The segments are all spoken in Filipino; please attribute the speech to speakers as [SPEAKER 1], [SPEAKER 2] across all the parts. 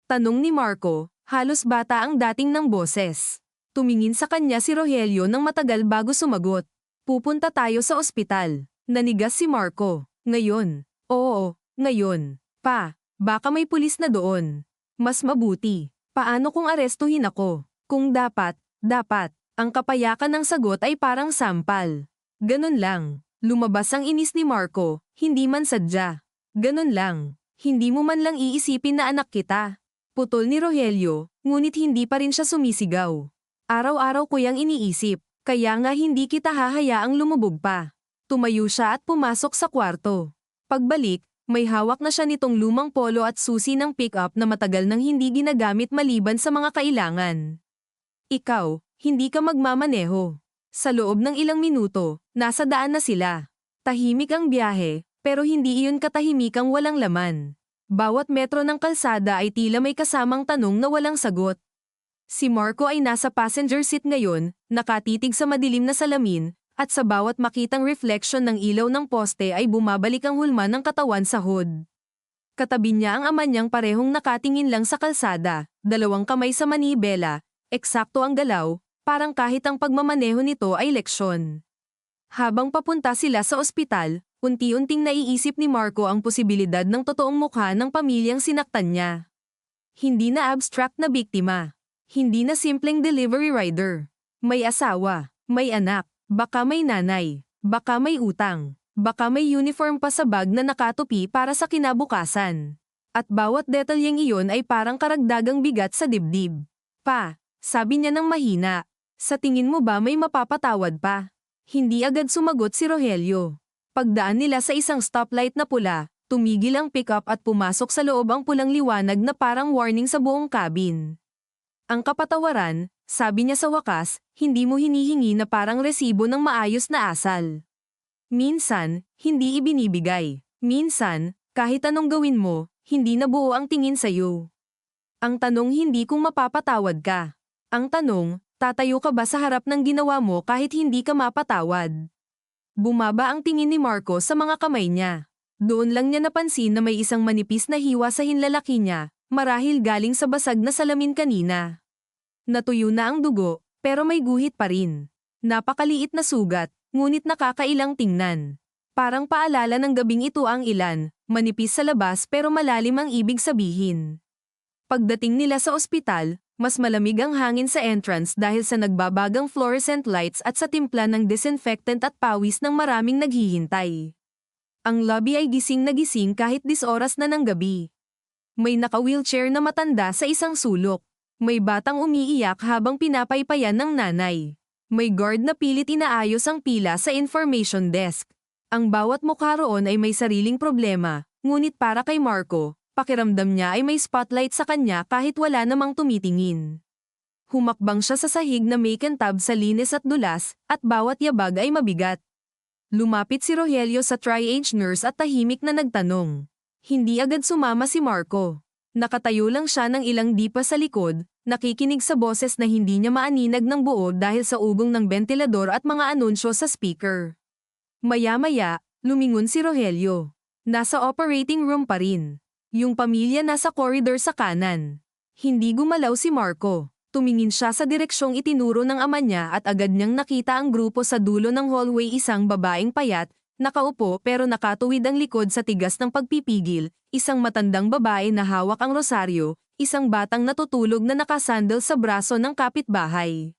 [SPEAKER 1] Tanong ni Marco, halos bata ang dating ng boses. Tumingin sa kanya si Rogelio ng matagal bago sumagot. Pupunta tayo sa ospital. Nanigas si Marco. Ngayon. Oo, ngayon. Pa, baka may pulis na doon. Mas mabuti. Paano kung arestuhin ako? Kung dapat, dapat. Ang kapayakan ng sagot ay parang sampal. Ganun lang. Lumabas ang inis ni Marco, hindi man sadya. Ganun lang. Hindi mo man lang iisipin na anak kita. Putol ni Rogelio, ngunit hindi pa rin siya sumisigaw. Araw-araw ko yang iniisip, kaya nga hindi kita hahayaang lumubog pa. Tumayo siya at pumasok sa kwarto. Pagbalik, may hawak na siya nitong lumang polo at susi ng pick-up na matagal nang hindi ginagamit maliban sa mga kailangan. Ikaw, hindi ka magmamaneho. Sa loob ng ilang minuto, nasa daan na sila. Tahimik ang biyahe, pero hindi iyon katahimikang walang laman. Bawat metro ng kalsada ay tila may kasamang tanong na walang sagot. Si Marco ay nasa passenger seat ngayon, nakatitig sa madilim na salamin, at sa bawat makitang reflection ng ilaw ng poste ay bumabalik ang hulma ng katawan sa hood. Katabi niya ang ama niyang parehong nakatingin lang sa kalsada, dalawang kamay sa manibela, eksakto ang galaw, parang kahit ang pagmamaneho nito ay leksyon. Habang papunta sila sa ospital, unti-unting naiisip ni Marco ang posibilidad ng totoong mukha ng pamilyang sinaktan niya. Hindi na abstract na biktima. Hindi na simpleng delivery rider. May asawa, may anak, baka may nanay, baka may utang, baka may uniform pa sa bag na nakatupi para sa kinabukasan. At bawat detalyeng iyon ay parang karagdagang bigat sa dibdib. Pa, sabi niya ng mahina, sa tingin mo ba may mapapatawad pa? Hindi agad sumagot si Rogelio. Pagdaan nila sa isang stoplight na pula, tumigil ang pickup at pumasok sa loob ang pulang liwanag na parang warning sa buong cabin. Ang kapatawaran, sabi niya sa wakas, hindi mo hinihingi na parang resibo ng maayos na asal. Minsan, hindi ibinibigay. Minsan, kahit anong gawin mo, hindi na buo ang tingin sa'yo. Ang tanong hindi kung mapapatawad ka. Ang tanong, tatayo ka ba sa harap ng ginawa mo kahit hindi ka mapatawad? Bumaba ang tingin ni Marco sa mga kamay niya. Doon lang niya napansin na may isang manipis na hiwa sa hinlalaki niya, marahil galing sa basag na salamin kanina. Natuyo na ang dugo, pero may guhit pa rin. Napakaliit na sugat, ngunit nakakailang tingnan. Parang paalala ng gabing ito ang ilan, manipis sa labas pero malalim ang ibig sabihin. Pagdating nila sa ospital, mas malamig ang hangin sa entrance dahil sa nagbabagang fluorescent lights at sa timpla ng disinfectant at pawis ng maraming naghihintay. Ang lobby ay gising na gising kahit 10 oras na ng gabi. May naka-wheelchair na matanda sa isang sulok. May batang umiiyak habang pinapaypayan ng nanay. May guard na pilit inaayos ang pila sa information desk. Ang bawat mukha roon ay may sariling problema, ngunit para kay Marco, pakiramdam niya ay may spotlight sa kanya kahit wala namang tumitingin. Humakbang siya sa sahig na may kintab sa linis at dulas, at bawat yabag ay mabigat. Lumapit si Rogelio sa tri-age nurse at tahimik na nagtanong. Hindi agad sumama si Marco. Nakatayo lang siya ng ilang dipa sa likod, nakikinig sa boses na hindi niya maaninag ng buo dahil sa ugong ng bentilador at mga anunsyo sa speaker. Maya-maya, lumingon si Rogelio. Nasa operating room pa rin. Yung pamilya nasa corridor sa kanan. Hindi gumalaw si Marco. Tumingin siya sa direksyong itinuro ng ama niya at agad niyang nakita ang grupo sa dulo ng hallway, isang babaeng payat, nakaupo pero nakatuwid ang likod sa tigas ng pagpipigil, isang matandang babae na hawak ang rosaryo, isang batang natutulog na nakasandal sa braso ng kapitbahay.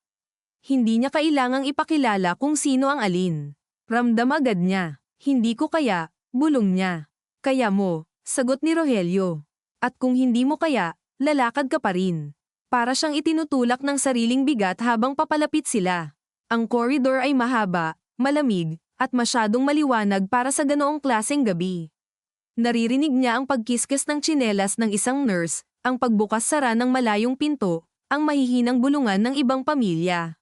[SPEAKER 1] Hindi niya kailangang ipakilala kung sino ang alin. Ramdam agad niya. Hindi ko kaya, bulong niya. Kaya mo, sagot ni Rogelio. At kung hindi mo kaya, lalakad ka pa rin. Para siyang itinutulak ng sariling bigat habang papalapit sila. Ang corridor ay mahaba, malamig, at masyadong maliwanag para sa ganoong klaseng gabi. Naririnig niya ang pagkiskis ng tsinelas ng isang nurse, ang pagbukas-sara ng malayong pinto, ang mahihinang bulungan ng ibang pamilya.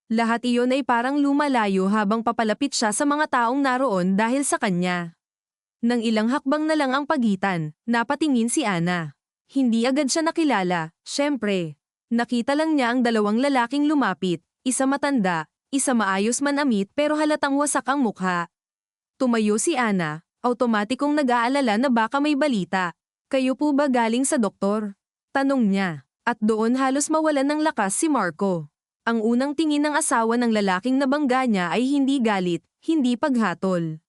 [SPEAKER 1] Lahat iyon ay parang lumalayo habang papalapit siya sa mga taong naroon dahil sa kanya. Nang ilang hakbang na lang ang pagitan, napatingin si Ana. Hindi agad siya nakilala, syempre. Nakita lang niya ang dalawang lalaking lumapit, isa matanda, isa maayos manamit pero halatang wasak ang mukha. Tumayo si Ana, automatikong nag-aalala na baka may balita. Kayo po ba galing sa doktor? Tanong niya. At doon halos mawalan ng lakas si Marco. Ang unang tingin ng asawa ng lalaking nabangga niya ay hindi galit, hindi paghatol.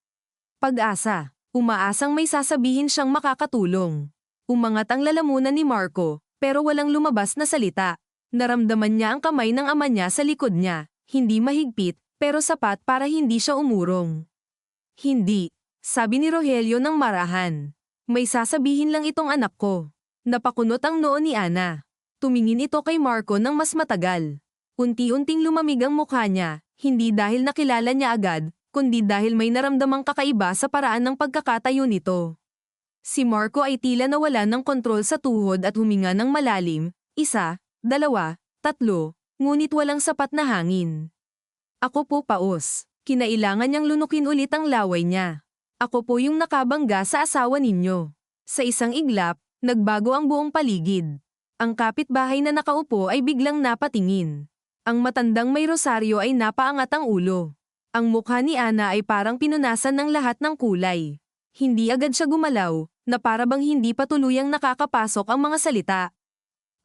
[SPEAKER 1] Pag-asa. Umaasang may sasabihin siyang makakatulong. Umangat ang lalamunan ni Marco, pero walang lumabas na salita. Naramdaman niya ang kamay ng ama niya sa likod niya, hindi mahigpit, pero sapat para hindi siya umurong. Hindi, sabi ni Rogelio ng marahan. May sasabihin lang itong anak ko. Napakunot ang noo ni Ana. Tumingin ito kay Marco ng mas matagal. Unti-unting lumamig ang mukha niya, hindi dahil nakilala niya agad, kundi dahil may naramdamang kakaiba sa paraan ng pagkakatayo nito. Si Marco ay tila nawala ng kontrol sa tuhod at huminga ng malalim, 1, 2, 3, ngunit walang sapat na hangin. Ako po paos. Kinailangan niyang lunukin ulit ang laway niya. Ako po yung nakabangga sa asawa ninyo. Sa isang iglap, nagbago ang buong paligid. Ang kapitbahay na nakaupo ay biglang napatingin. Ang matandang may rosaryo ay napaangat ang ulo. Ang mukha ni Ana ay parang pinunasan ng lahat ng kulay. Hindi agad siya gumalaw, na para bang hindi pa tuluyang nakakapasok ang mga salita.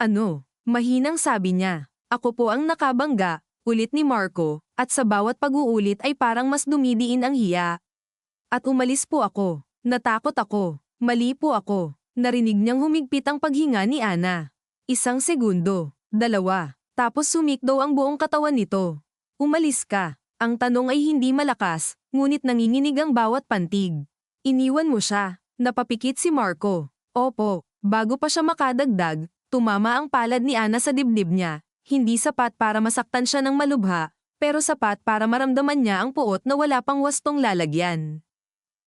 [SPEAKER 1] Ano? Mahinang sabi niya. Ako po ang nakabangga, ulit ni Marco, at sa bawat pag-uulit ay parang mas dumidiin ang hiya. At umalis po ako. Natakot ako. Mali po ako. Narinig niyang humigpit ang paghinga ni Ana. 1 segundo, 2, tapos sumikdaw ang buong katawan nito. Umalis ka. Ang tanong ay hindi malakas, ngunit nanginginig ang bawat pantig. Iniwan mo siya. Napapikit si Marco. Opo, bago pa siya makadagdag, tumama ang palad ni Ana sa dibdib niya. Hindi sapat para masaktan siya ng malubha, pero sapat para maramdaman niya ang puot na wala pang wastong lalagyan.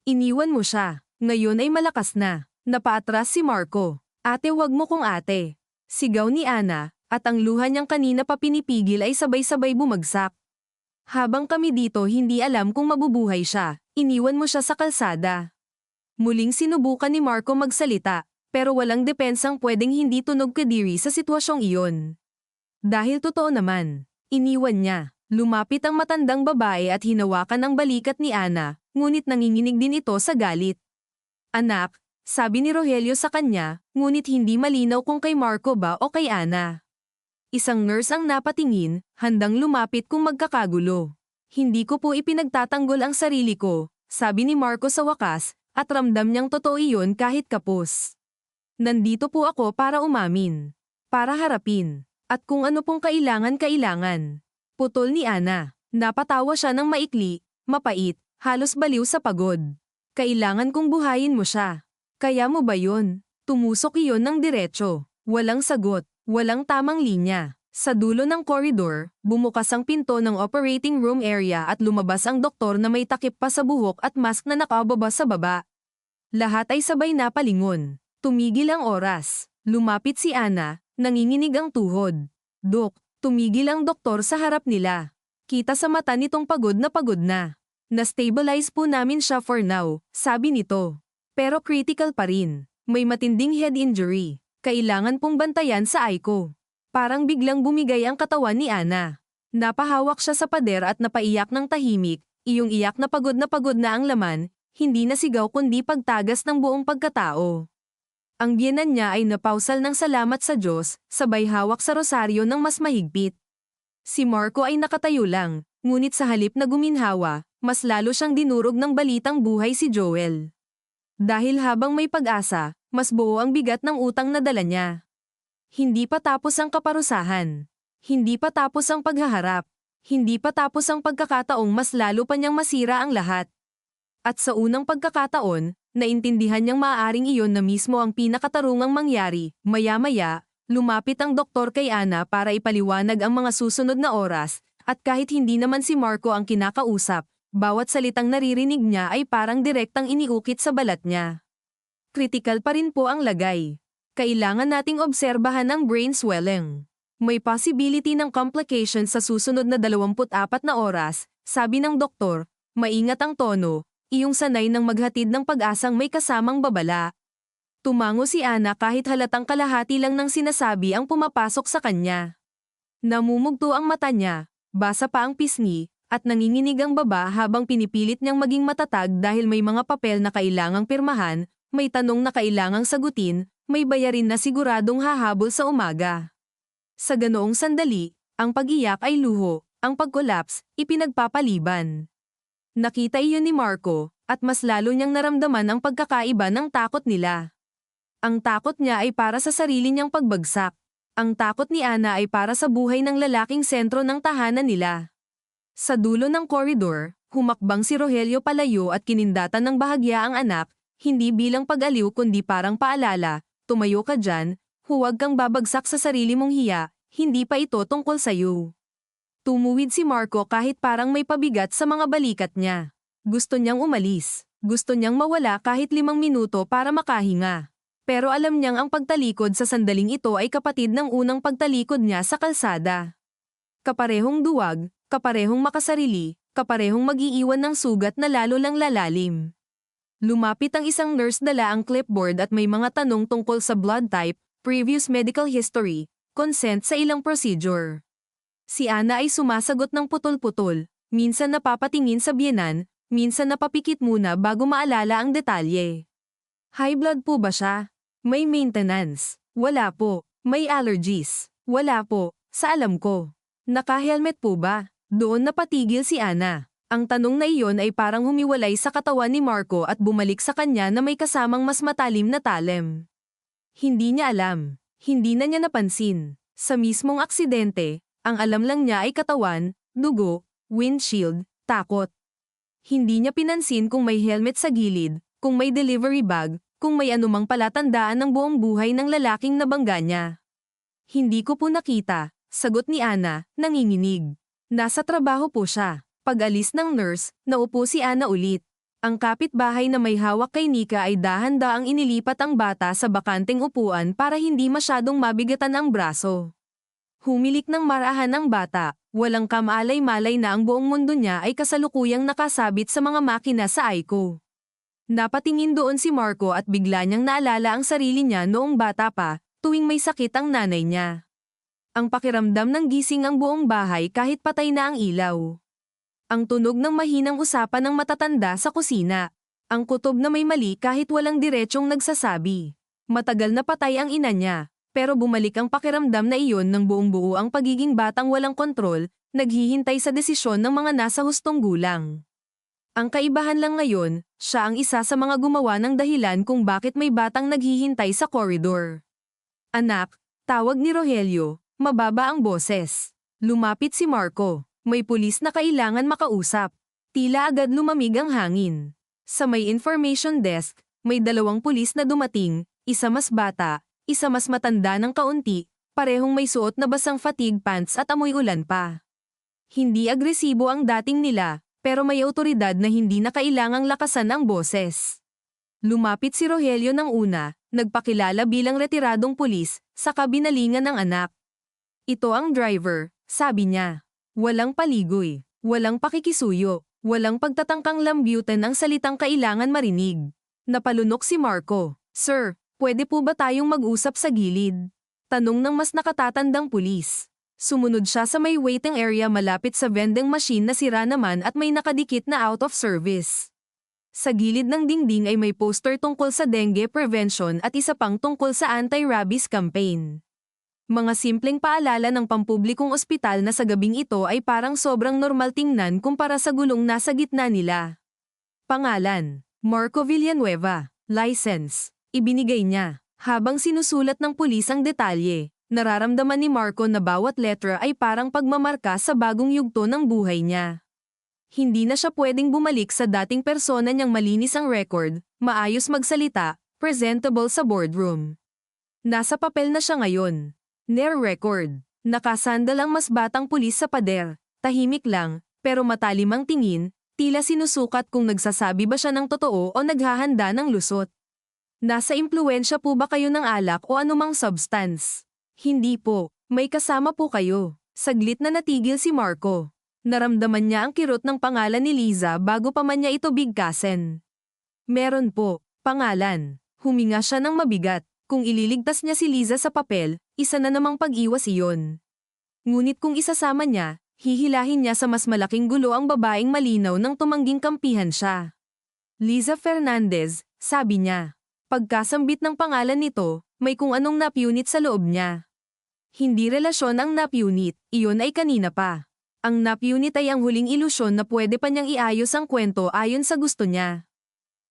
[SPEAKER 1] Iniwan mo siya. Ngayon ay malakas na. Napaatras si Marco. Ate, wag mo kong ate. Sigaw ni Ana, at ang luha niyang kanina pa pinipigil ay sabay-sabay bumagsak. Habang kami dito hindi alam kung mabubuhay siya, iniwan mo siya sa kalsada. Muling sinubukan ni Marco magsalita, pero walang depensang pwedeng hindi tunog kadiri sa sitwasyong iyon. Dahil totoo naman, iniwan niya. Lumapit ang matandang babae at hinawakan ang balikat ni Ana, ngunit nanginginig din ito sa galit. Anak, sabi ni Rogelio sa kanya, ngunit hindi malinaw kung kay Marco ba o kay Ana. Isang nurse ang napatingin, handang lumapit kung magkakagulo. Hindi ko po ipinagtatanggol ang sarili ko, sabi ni Marco sa wakas, at ramdam niyang totoo iyon kahit kapos. Nandito po ako para umamin. Para harapin. At kung ano pong kailangan. Putol ni Ana. Napatawa siya ng maikli, mapait, halos baliw sa pagod. Kailangan kong buhayin mo siya. Kaya mo ba yun? Tumusok iyon ng diretso. Walang sagot, walang tamang linya. Sa dulo ng koridor, bumukas ang pinto ng operating room area at lumabas ang doktor na may takip pa sa buhok at mask na nakababa sa baba. Lahat ay sabay na palingon. Tumigil ang oras. Lumapit si Ana, nanginginig ang tuhod. Dok, tumigil ang doktor sa harap nila. Kita sa mata nitong pagod na. Na-stabilize po namin siya for now, sabi nito. Pero critical pa rin. May matinding head injury. Kailangan pong bantayan sa Aiko. Parang biglang bumigay ang katawan ni Ana. Napahawak siya sa pader at napaiyak ng tahimik, iyong iyak na pagod na ang laman, hindi na sigaw kundi pagtagas ng buong pagkatao. Ang biyenan niya ay napausal ng salamat sa Diyos, sabay hawak sa rosaryo ng mas mahigpit. Si Marco ay nakatayo lang, ngunit sa halip na guminhawa, mas lalo siyang dinurog ng balitang buhay si Joel. Dahil habang may pag-asa, mas buo ang bigat ng utang na dala niya. Hindi pa tapos ang kaparusahan. Hindi pa tapos ang paghaharap. Hindi pa tapos ang pagkakataong mas lalo pa niyang masira ang lahat. At sa unang pagkakataon, naintindihan niyang maaaring iyon na mismo ang pinakatarungang mangyari. Maya-maya, lumapit ang doktor kay Ana para ipaliwanag ang mga susunod na oras, at kahit hindi naman si Marco ang kinakausap, bawat salitang naririnig niya ay parang direktang iniukit sa balat niya. Critical pa rin po ang lagay. Kailangan nating obserbahan ang brain swelling. May possibility ng complications sa susunod na 24 na oras, sabi ng doktor. Maingat ang tono, iyong sanay ng maghatid ng pag-asang may kasamang babala. Tumango si Ana kahit halatang kalahati lang ng sinasabi ang pumapasok sa kanya. Namumugto ang mata niya, basa pa ang pisngi, at nanginginig ang baba habang pinipilit niyang maging matatag dahil may mga papel na kailangang pirmahan, may tanong na kailangang sagutin, may bayarin na siguradong hahabol sa umaga. Sa ganoong sandali, ang pag-iyak ay luho, ang pag-collapse, ipinagpapaliban. Nakita iyon ni Marco, at mas lalo niyang naramdaman ang pagkakaiba ng takot nila. Ang takot niya ay para sa sarili niyang pagbagsak. Ang takot ni Ana ay para sa buhay ng lalaking sentro ng tahanan nila. Sa dulo ng koridor, humakbang si Rogelio palayo at kinindatan ng bahagya ang anak, hindi bilang pag-aliw kundi parang paalala, tumayo ka dyan, huwag kang babagsak sa sarili mong hiya, hindi pa ito tungkol sa'yo. Tumuwid si Marco kahit parang may pabigat sa mga balikat niya. Gusto niyang umalis. Gusto niyang mawala kahit 5 minuto para makahinga. Pero alam niyang ang pagtalikod sa sandaling ito ay kapatid ng unang pagtalikod niya sa kalsada. Kaparehong duwag, kaparehong makasarili, kaparehong mag-iiwan ng sugat na lalo lang lalalim. Lumapit ang isang nurse, dala ang clipboard at may mga tanong tungkol sa blood type, previous medical history, consent sa ilang procedure. Si Ana ay sumasagot ng putol-putol, minsan napapatingin sa biyenan, minsan napapikit muna bago maalala ang detalye. High blood po ba siya? May maintenance? Wala po. May allergies? Wala po, sa alam ko. Naka-helmet po ba? Doon napatigil si Ana. Ang tanong na iyon ay parang humiwalay sa katawan ni Marco at bumalik sa kanya na may kasamang mas matalim na talem. Hindi niya alam. Hindi na niya napansin. Sa mismong aksidente, ang alam lang niya ay katawan, dugo, windshield, takot. Hindi niya pinansin kung may helmet sa gilid, kung may delivery bag, kung may anumang palatandaan ng buong buhay ng lalaking nabangga niya. Hindi ko po nakita, sagot ni Ana, nanginginig. Nasa trabaho po siya. Pag-alis ng nurse, naupo si Ana ulit. Ang kapitbahay na may hawak kay Nika ay dahan-daang inilipat ang bata sa bakanteng upuan para hindi masyadong mabigatan ang braso. Humilik ng marahan ang bata, walang kamalay-malay na ang buong mundo niya ay kasalukuyang nakasabit sa mga makina sa Aiko. Napatingin doon si Marco at bigla niyang naalala ang sarili niya noong bata pa, tuwing may sakit ang nanay niya. Ang pakiramdam ng gising ang buong bahay kahit patay na ang ilaw. Ang tunog ng mahinang usapan ng matatanda sa kusina. Ang kutob na may mali kahit walang diretsyong nagsasabi. Matagal na patay ang ina niya, pero bumalik ang pakiramdam na iyon ng buong buo ang pagiging batang walang kontrol, naghihintay sa desisyon ng mga nasa hustong gulang. Ang kaibahan lang ngayon, siya ang isa sa mga gumawa ng dahilan kung bakit may batang naghihintay sa koridor. Anak, tawag ni Rogelio, mababa ang boses. Lumapit si Marco. May pulis na kailangan makausap. Tila agad lumamig ang hangin. Sa may information desk, may 2 pulis na dumating, isa mas bata, isa mas matanda ng kaunti, parehong may suot na basang fatigue pants at amoy ulan pa. Hindi agresibo ang dating nila, pero may awtoridad na hindi na kailangang lakasan ang boses. Lumapit si Rogelio ng una, nagpakilala bilang retiradong pulis, saka binalingan ng anak. Ito ang driver, sabi niya. Walang paligoy, walang pakikisuyo, walang pagtatangkang lambyutan ang salitang kailangan marinig. Napalunok si Marco. Sir, pwede po ba tayong mag-usap sa gilid? Tanong ng mas nakatatandang pulis. Sumunod siya sa may waiting area malapit sa vending machine na sira naman at may nakadikit na out of service. Sa gilid ng dingding ay may poster tungkol sa dengue prevention at isa pang tungkol sa anti-rabies campaign. Mga simpleng paalala ng pampublikong ospital na sa gabing ito ay parang sobrang normal tingnan kumpara sa gulong nasa gitna nila. Pangalan, Marco Villanueva. License, ibinigay niya. Habang sinusulat ng pulis ang detalye, nararamdaman ni Marco na bawat letra ay parang pagmamarka sa bagong yugto ng buhay niya. Hindi na siya pwedeng bumalik sa dating persona niyang malinis ang record, maayos magsalita, presentable sa boardroom. Nasa papel na siya ngayon. Near record. Nakasandal ang mas batang pulis sa pader. Tahimik lang, pero matalim ang tingin, tila sinusukat kung nagsasabi ba siya ng totoo o naghahanda ng lusot. Nasa impluwensya po ba kayo ng alak o anumang substance? Hindi po. May kasama po kayo. Saglit na natigil si Marco. Naramdaman niya ang kirot ng pangalan ni Liza bago pa man niya ito bigkasin. Meron po. Pangalan. Huminga siya ng mabigat. Kung ililigtas niya si Liza sa papel, isa na namang pag-iwas iyon. Ngunit kung isasama niya, hihilahin niya sa mas malaking gulo ang babaeng malinaw nang tumangging kampihan siya. Liza Fernandez, sabi niya. Pagkasambit ng pangalan nito, may kung anong napunit sa loob niya. Hindi relasyon ang napunit, iyon ay kanina pa. Ang napunit ay ang huling ilusyon na pwede pa niyang iayos ang kwento ayon sa gusto niya.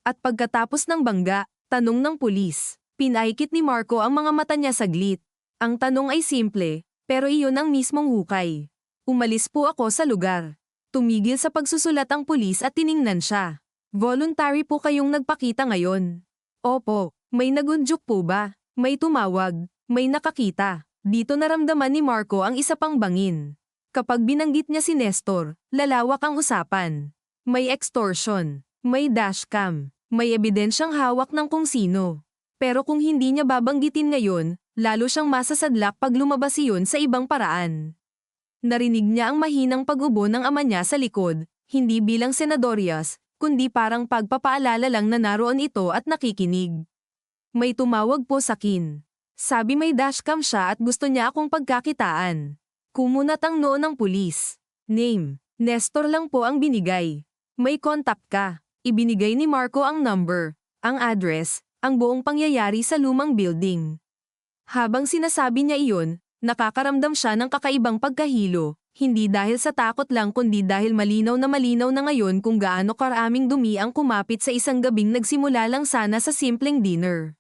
[SPEAKER 1] At pagkatapos ng bangga, tanong ng pulis, pinaikit ni Marco ang mga mata niya saglit. Ang tanong ay simple, pero iyon ang mismong hukay. Umalis po ako sa lugar. Tumigil sa pagsusulat ang pulis at tiningnan siya. Voluntary po kayong nagpakita ngayon. Opo, may nagunjuk po ba? May tumawag, may nakakita. Dito naramdaman ni Marco ang isa pang bangin. Kapag binanggit niya si Nestor, lalawak ang usapan. May extortion, may dashcam, may ebidensyang hawak ng kung sino. Pero kung hindi niya babanggitin ngayon, lalo siyang masasadlak pag lumabas iyon sa ibang paraan. Narinig niya ang mahinang pag-ubo ng ama niya sa likod, hindi bilang senadorias, kundi parang pagpapaalala lang na naroon ito at nakikinig. May tumawag po sa akin. Sabi may dashcam siya at gusto niya akong pagkakitaan. Kumunat ang noo ng pulis. Name, Nestor lang po ang binigay. May contact ka. Ibinigay ni Marco ang number, ang address, ang buong pangyayari sa lumang building. Habang sinasabi niya iyon, nakakaramdam siya ng kakaibang pagkahilo, hindi dahil sa takot lang kundi dahil malinaw na ngayon kung gaano karaming dumi ang kumapit sa isang gabing nagsimula lang sana sa simpleng dinner.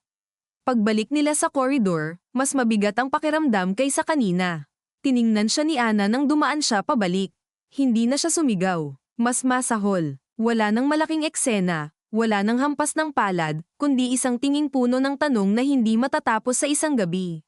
[SPEAKER 1] Pagbalik nila sa koridor, mas mabigat ang pakiramdam kaysa kanina. Tiningnan siya ni Ana nang dumaan siya pabalik. Hindi na siya sumigaw. Mas masahol. Wala nang malaking eksena. Wala nang hampas ng palad, kundi isang tinging puno ng tanong na hindi matatapos sa isang gabi.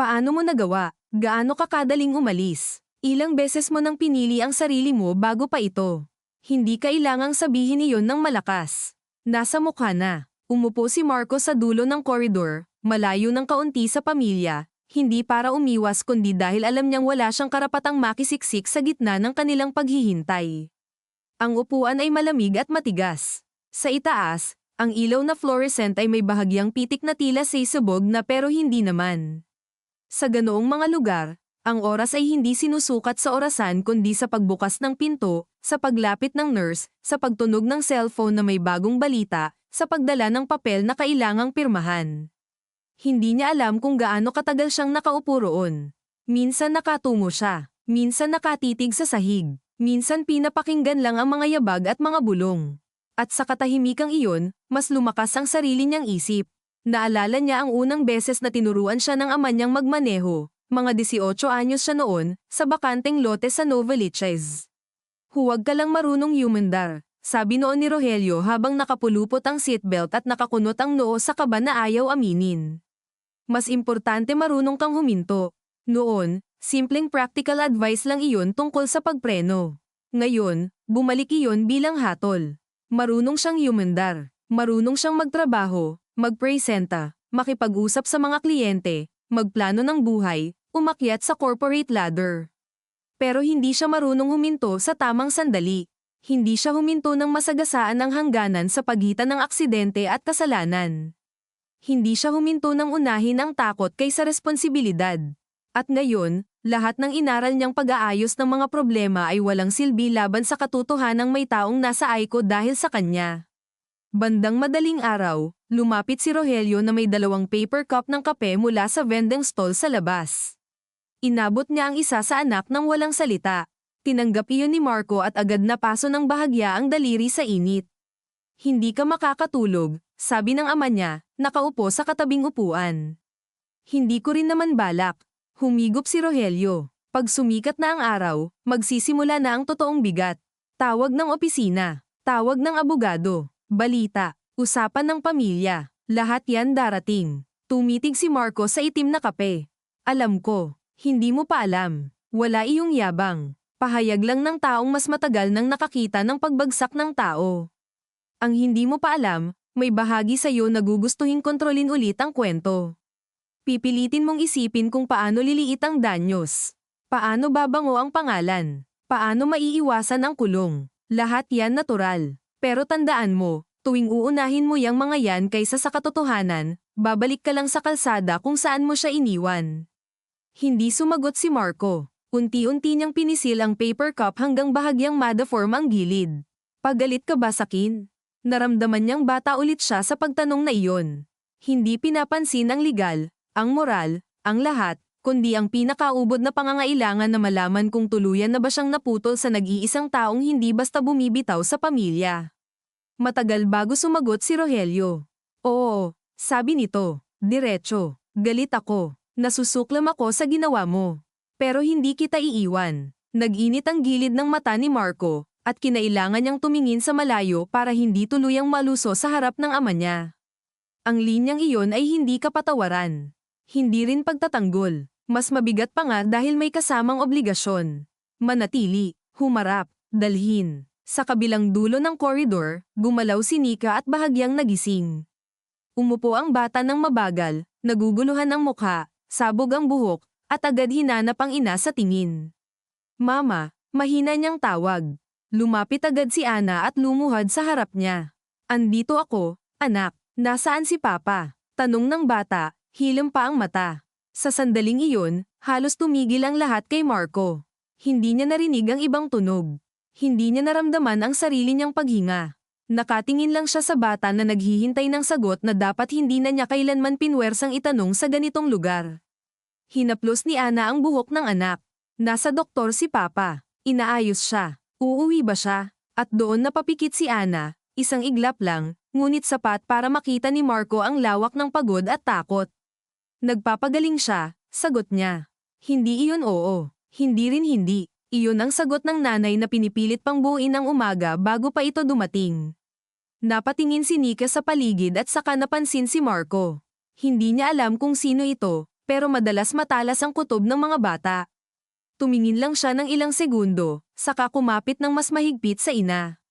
[SPEAKER 1] Paano mo nagawa? Gaano ka kadaling umalis? Ilang beses mo nang pinili ang sarili mo bago pa ito? Hindi kailangang sabihin iyon ng malakas. Nasa mukha na. Umupo si Marco sa dulo ng koridor, malayo ng kaunti sa pamilya. Hindi para umiwas kundi dahil alam niyang wala siyang karapatang makisiksik sa gitna ng kanilang paghihintay. Ang upuan ay malamig at matigas. Sa itaas, ang ilaw na fluorescent ay may bahagyang pitik na tila sisubog na pero hindi naman. Sa ganoong mga lugar, ang oras ay hindi sinusukat sa orasan kundi sa pagbukas ng pinto, sa paglapit ng nurse, sa pagtunog ng cellphone na may bagong balita, sa pagdala ng papel na kailangang pirmahan. Hindi niya alam kung gaano katagal siyang nakaupo roon. Minsan nakatungo siya, minsan nakatitig sa sahig, minsan pinapakinggan lang ang mga yabag at mga bulong. At sa katahimikang iyon, mas lumakas ang sarili niyang isip. Naalala niya ang unang beses na tinuruan siya ng ama niyang magmaneho, mga 18 anyos siya noon, sa bakanteng lote sa Novaliches. Huwag ka lang marunong humandar, sabi noon ni Rogelio habang nakapulupot ang seatbelt at nakakunot ang noo sa kaba na ayaw aminin. Mas importante marunong kang huminto. Noon, simpleng practical advice lang iyon tungkol sa pagpreno. Ngayon, bumalik iyon bilang hatol. Marunong siyang humandar, marunong siyang magtrabaho, magpresenta, makipag-usap sa mga kliyente, magplano ng buhay, umakyat sa corporate ladder. Pero hindi siya marunong huminto sa tamang sandali. Hindi siya huminto ng masagasaan ng hangganan sa pagitan ng aksidente at kasalanan. Hindi siya huminto ng unahin ang takot kaysa responsibilidad. At ngayon, lahat ng inaral niyang pag-aayos ng mga problema ay walang silbi laban sa katotohanang may taong nasa Aiko dahil sa kanya. Bandang madaling araw, lumapit si Rogelio na may 2 paper cup ng kape mula sa vending stall sa labas. Inabot niya ang isa sa anak nang walang salita. Tinanggap iyon ni Marco at agad napaso ng bahagya ang daliri sa init. Hindi ka makakatulog, sabi ng ama niya, nakaupo sa katabing upuan. Hindi ko rin naman balak. Humigop si Rogelio. Pag sumikat na ang araw, magsisimula na ang totoong bigat. Tawag ng opisina, tawag ng abogado, balita, usapan ng pamilya, lahat yan darating. Tumitig si Marco sa itim na kape. Alam ko, hindi mo pa alam. Wala iyong yabang. Pahayag lang ng taong mas matagal nang nakakita ng pagbagsak ng tao. Ang hindi mo pa alam, may bahagi sa iyo na gugustuhin kontrolin ulit ang kwento. Pipilitin mong isipin kung paano liliit ang danyos. Paano babango ang pangalan. Paano maiiwasan ang kulong. Lahat yan natural. Pero tandaan mo, tuwing uunahin mo yang mga yan kaysa sa katotohanan, babalik ka lang sa kalsada kung saan mo siya iniwan. Hindi sumagot si Marco. Unti-unti niyang pinisil ang paper cup hanggang bahagyang ma-deform ang gilid. Pagalit ka ba sa akin? Naramdaman niyang bata ulit siya sa pagtanong na iyon. Hindi pinapansin ang legal, ang moral, ang lahat, kundi ang pinakaubod na pangangailangan na malaman kung tuluyan na ba siyang naputol sa nag-iisang taong hindi basta bumibitaw sa pamilya. Matagal bago sumagot si Rogelio. Oo, sabi nito. Diretso. Galit ako. Nasusuklam ako sa ginawa mo. Pero hindi kita iiwan. Nag-init ang gilid ng mata ni Marco, at kinailangan niyang tumingin sa malayo para hindi tuluyang maluso sa harap ng ama niya. Ang linyang iyon ay hindi kapatawaran. Hindi rin pagtatanggol. Mas mabigat pa nga dahil may kasamang obligasyon. Manatili, humarap, dalhin. Sa kabilang dulo ng koridor, gumalaw si Nika at bahagyang nagising. Umupo ang bata ng mabagal, naguguluhan ang mukha, sabog ang buhok, at agad hinanap ang ina sa tingin. Mama, mahina niyang tawag. Lumapit agad si Ana at lumuhad sa harap niya. Andito ako, anak, nasaan si Papa? Tanong ng bata, hilom pa ang mata. Sa sandaling iyon, halos tumigil ang lahat kay Marco. Hindi niya narinig ang ibang tunog. Hindi niya naramdaman ang sarili niyang paghinga. Nakatingin lang siya sa bata na naghihintay ng sagot na dapat hindi na niya kailanman pinwersang itanong sa ganitong lugar. Hinaplos ni Ana ang buhok ng anak. Nasa doktor si Papa. Inaayos siya. Uuwi ba siya? At doon napapikit si Ana, isang iglap lang, ngunit sapat para makita ni Marco ang lawak ng pagod at takot. Nagpapagaling siya, sagot niya. Hindi iyon oo. Hindi rin hindi. Iyon ang sagot ng nanay na pinipilit pang buuin ang umaga bago pa ito dumating. Napatingin si Nika sa paligid at saka napansin si Marco. Hindi niya alam kung sino ito, pero madalas matalas ang kutob ng mga bata. Tumingin lang siya ng ilang segundo, saka kumapit ng mas mahigpit sa ina.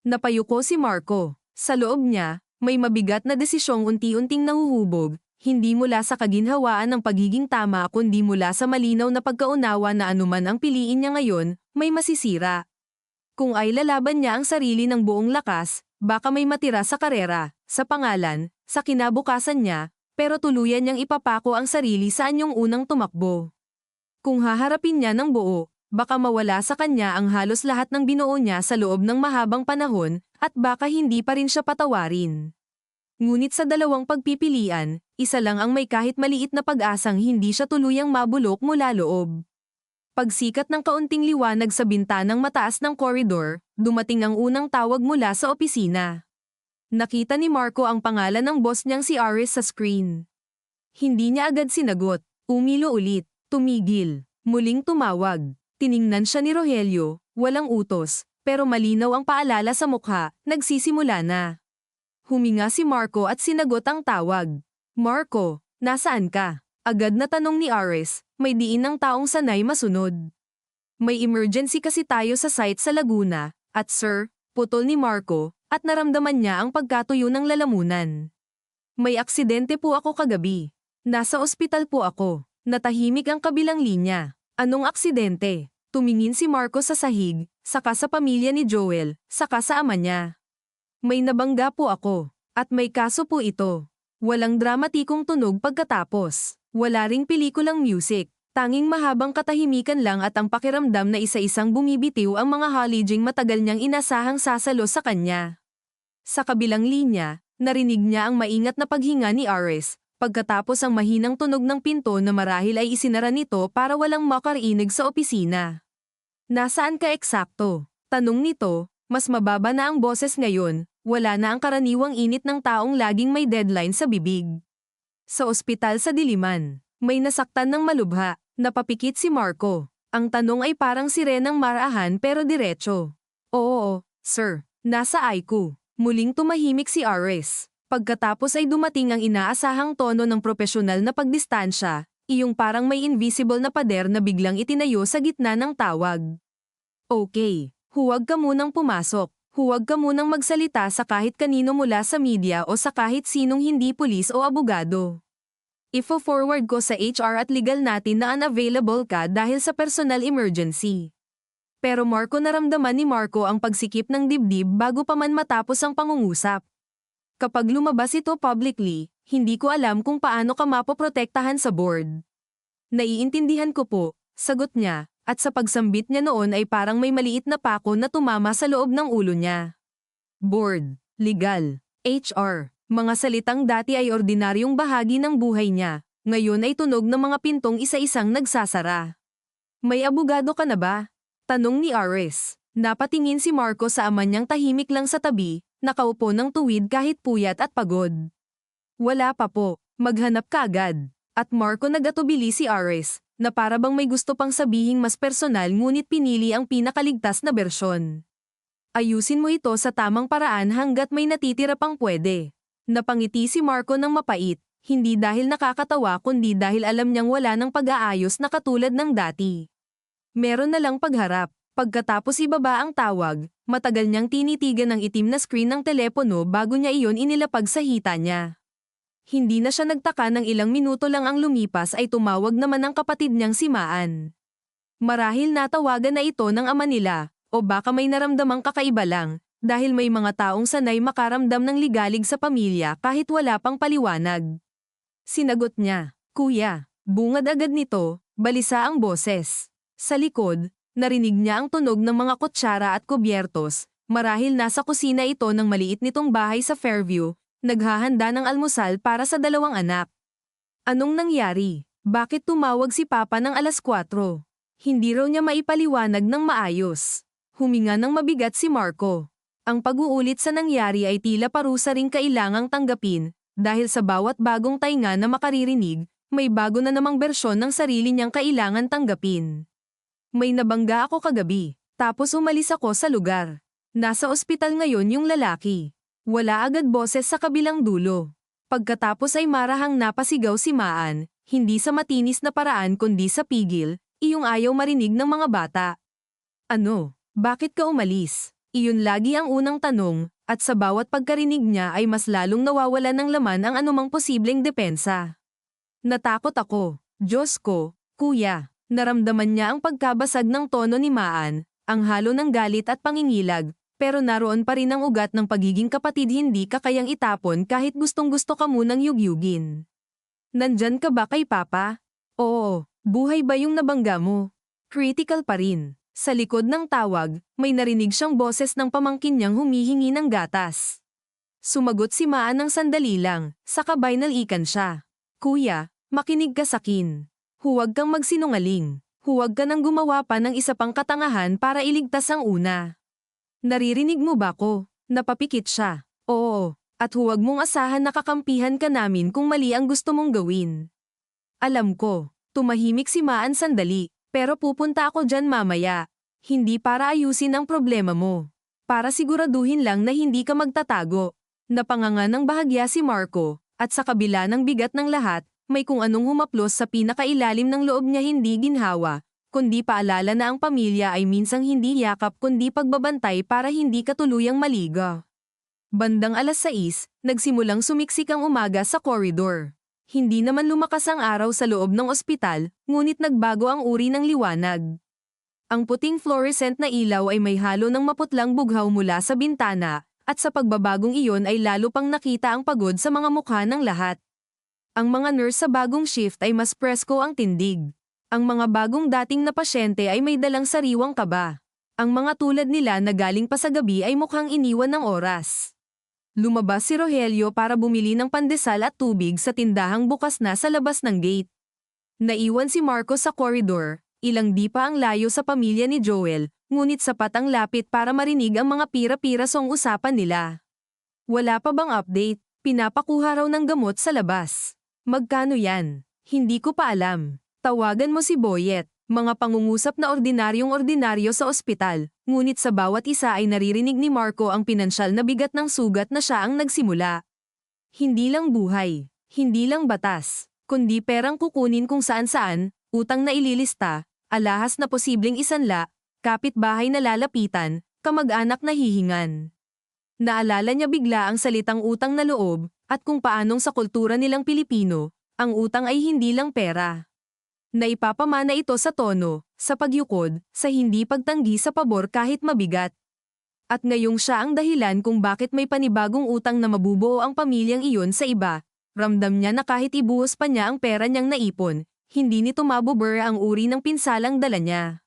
[SPEAKER 1] Napayuko si Marco. Sa loob niya, may mabigat na desisyong unti-unting nahuhubog, hindi mula sa kaginhawaan ng pagiging tama kundi mula sa malinaw na pagkaunawa na anuman ang piliin niya ngayon, may masisira. Kung ay lalaban niya ang sarili ng buong lakas, baka may matira sa karera, sa pangalan, sa kinabukasan niya, pero tuluyan niyang ipapako ang sarili sa anyong unang tumakbo. Kung haharapin niya ng buo, baka mawala sa kanya ang halos lahat ng binuo niya sa loob ng mahabang panahon, at baka hindi pa rin siya patawarin. Ngunit sa dalawang pagpipilian, isa lang ang may kahit maliit na pag-asang hindi siya tuluyang mabulok mula loob. Pagsikat ng kaunting liwanag sa bintanang mataas ng koridor, dumating ang unang tawag mula sa opisina. Nakita ni Marco ang pangalan ng boss niyang si Aris sa screen. Hindi niya agad sinagot, umilo ulit. Tumigil. Muling tumawag. Tiningnan siya ni Rogelio, walang utos, pero malinaw ang paalala sa mukha, nagsisimula na. Huminga si Marco at sinagot ang tawag. Marco, nasaan ka? Agad na tanong ni Aris, may diin ng taong sanay masunod. May emergency kasi tayo sa site sa Laguna, at sir, putol ni Marco, at naramdaman niya ang pagkatuyo ng lalamunan. May aksidente po ako kagabi. Nasa ospital po ako. Natahimik ang kabilang linya. Anong aksidente? Tumingin si Marco sa sahig, saka sa pamilya ni Joel, saka sa ama niya. May nabangga po ako, at may kaso po ito. Walang dramatikong tunog pagkatapos. Wala ring pelikulang music. Tanging mahabang katahimikan lang at ang pakiramdam na isa-isang bumibitiw ang mga halijing matagal niyang inasahang sasalo sa kanya. Sa kabilang linya, narinig niya ang maingat na paghinga ni Aris. Pagkatapos ang mahinang tunog ng pinto na marahil ay isinara nito para walang makarinig sa opisina. Nasaan ka eksakto? Tanong nito, mas mababa na ang boses ngayon, wala na ang karaniwang init ng taong laging may deadline sa bibig. Sa ospital sa Diliman, may nasaktan ng malubha, napapikit si Marco. Ang tanong ay parang sirenang marahan pero diretso. Oo, sir, nasa ICU. Muling tumahimik si Aris. Pagkatapos ay dumating ang inaasahang tono ng propesyonal na pagdistansya, iyong parang may invisible na pader na biglang itinayo sa gitna ng tawag. Okay, huwag ka munang pumasok, huwag ka munang magsalita sa kahit kanino mula sa media o sa kahit sinong hindi pulis o abogado. Ifo-forward ko sa HR at legal natin na unavailable ka dahil sa personal emergency. Pero Marco naramdaman ni Marco ang pagsikip ng dibdib bago pa man matapos ang pangungusap. Kapag lumabas ito publicly, hindi ko alam kung paano ka mapoprotektahan sa board. Naiintindihan ko po, sagot niya, at sa pagsambit niya noon ay parang may maliit na pako na tumama sa loob ng ulo niya. Board, legal, HR, Mga salitang dati ay ordinaryong bahagi ng buhay niya, ngayon ay tunog ng mga pintong isa-isang nagsasara. May abogado ka na ba? Tanong ni Aris. Napatingin si Marco sa ama niyang tahimik lang sa tabi, nakaupo ng tuwid kahit puyat at pagod. Wala pa po, maghanap ka agad. At Marco nagatubili si Aris, na para bang may gusto pang sabihing mas personal ngunit pinili ang pinakaligtas na bersyon. Ayusin mo ito sa tamang paraan hanggat may natitira pang pwede. Napangiti si Marco ng mapait, hindi dahil nakakatawa kundi dahil alam niyang wala ng pag-aayos na katulad ng dati. Meron na lang pagharap. Pagkatapos ibaba ang tawag, matagal niyang tinitigan ang itim na screen ng telepono bago niya iyon inilapag sa hita niya. Hindi na siya nagtaka ng ilang minuto lang ang lumipas ay tumawag naman ang kapatid niyang si Maan. Marahil natawagan na ito ng ama nila, o baka may naramdamang kakaiba lang, dahil may mga taong sanay makaramdam ng ligalig sa pamilya kahit wala pang paliwanag. Sinagot niya, "Kuya." Bungad agad nito, balisa ang boses. Sa likod, narinig niya ang tunog ng mga kutsara at kubyertos, marahil nasa kusina ito ng maliit nitong bahay sa Fairview, naghahanda ng almusal para sa dalawang anak. Anong nangyari? Bakit tumawag si Papa ng alas 4? Hindi raw niya maipaliwanag ng maayos. Huminga ng mabigat si Marco. Ang pag-uulit sa nangyari ay tila parusa ring kailangang tanggapin, dahil sa bawat bagong tainga na makaririnig, may bago na namang bersyon ng sarili niyang kailangan tanggapin. May nabangga ako kagabi, tapos umalis ako sa lugar. Nasa ospital ngayon yung lalaki. Wala agad boses sa kabilang dulo. Pagkatapos ay marahang napasigaw si Maan, hindi sa matinis na paraan kundi sa pigil, iyong ayaw marinig ng mga bata. Ano? Bakit ka umalis? Iyon lagi ang unang tanong, at sa bawat pagkarinig niya ay mas lalong nawawala ng laman ang anumang posibleng depensa. Natakot ako. Diyos ko, kuya. Naramdaman niya ang pagkabasag ng tono ni Maan, ang halo ng galit at pangingilag, pero naroon pa rin ang ugat ng pagiging kapatid hindi ka kayang itapon kahit gustong-gusto ka munang yugyugin. Nandyan ka ba kay Papa? Oo, buhay ba yung nabangga mo? Critical pa rin. Sa likod ng tawag, may narinig siyang boses ng pamangkin niyang humihingi ng gatas. Sumagot si Maan ng sandali lang, saka binalikan siya. Kuya, makinig ka sakin. Huwag kang magsinungaling. Huwag ka nang gumawa pa ng isa pang katangahan para iligtas ang una. Naririnig mo ba ko? Napapikit siya. Oo, at huwag mong asahan na kakampihan ka namin kung mali ang gusto mong gawin. Alam ko, tumahimik si Maan sandali, pero pupunta ako dyan mamaya. Hindi para ayusin ang problema mo. Para siguraduhin lang na hindi ka magtatago. Napanganga ng bahagya si Marco, at sa kabila ng bigat ng lahat, may kung anong humaplos sa pinakailalim ng loob niya hindi ginhawa, kundi paalala na ang pamilya ay minsang hindi yakap kundi pagbabantay para hindi ka tuluyang maliga. Bandang alas 6, nagsimulang sumiksik ang umaga sa koridor. Hindi naman lumakas ang araw sa loob ng ospital, ngunit nagbago ang uri ng liwanag. Ang puting fluorescent na ilaw ay may halo ng maputlang bughaw mula sa bintana, at sa pagbabagong iyon ay lalo pang nakita ang pagod sa mga mukha ng lahat. Ang mga nurse sa bagong shift ay mas presko ang tindig. Ang mga bagong dating na pasyente ay may dalang sariwang kaba. Ang mga tulad nila na galing pa sa gabi ay mukhang iniwan ng oras. Lumabas si Rogelio para bumili ng pandesal at tubig sa tindahang bukas na sa labas ng gate. Naiwan si Marco sa koridor, ilang di pa ang layo sa pamilya ni Joel, ngunit sapat ang lapit para marinig ang mga pira-pirasong usapan nila. Wala pa bang update? Pinapakuha raw ng gamot sa labas. Magkano yan? Hindi ko pa alam. Tawagan mo si Boyet. Mga pangungusap na ordinaryong-ordinaryo sa ospital, ngunit sa bawat isa ay naririnig ni Marco ang pinansyal na bigat ng sugat na siya ang nagsimula. Hindi lang buhay, hindi lang batas, kundi perang kukunin kung saan-saan, utang na ililista, alahas na posibleng isanla, kapitbahay na lalapitan, kamag-anak na hihingan. Naalala niya bigla ang salitang utang na loob, at kung paanong sa kultura nilang Pilipino, ang utang ay hindi lang pera. Naipapamana ito sa tono, sa pagyukod, sa hindi pagtanggi sa pabor kahit mabigat. At ngayong siya ang dahilan kung bakit may panibagong utang na mabubuo ang pamilyang iyon sa iba, ramdam niya na kahit ibuhos pa niya ang pera niyang naipon, hindi nito mabubura ang uri ng pinsalang dala niya.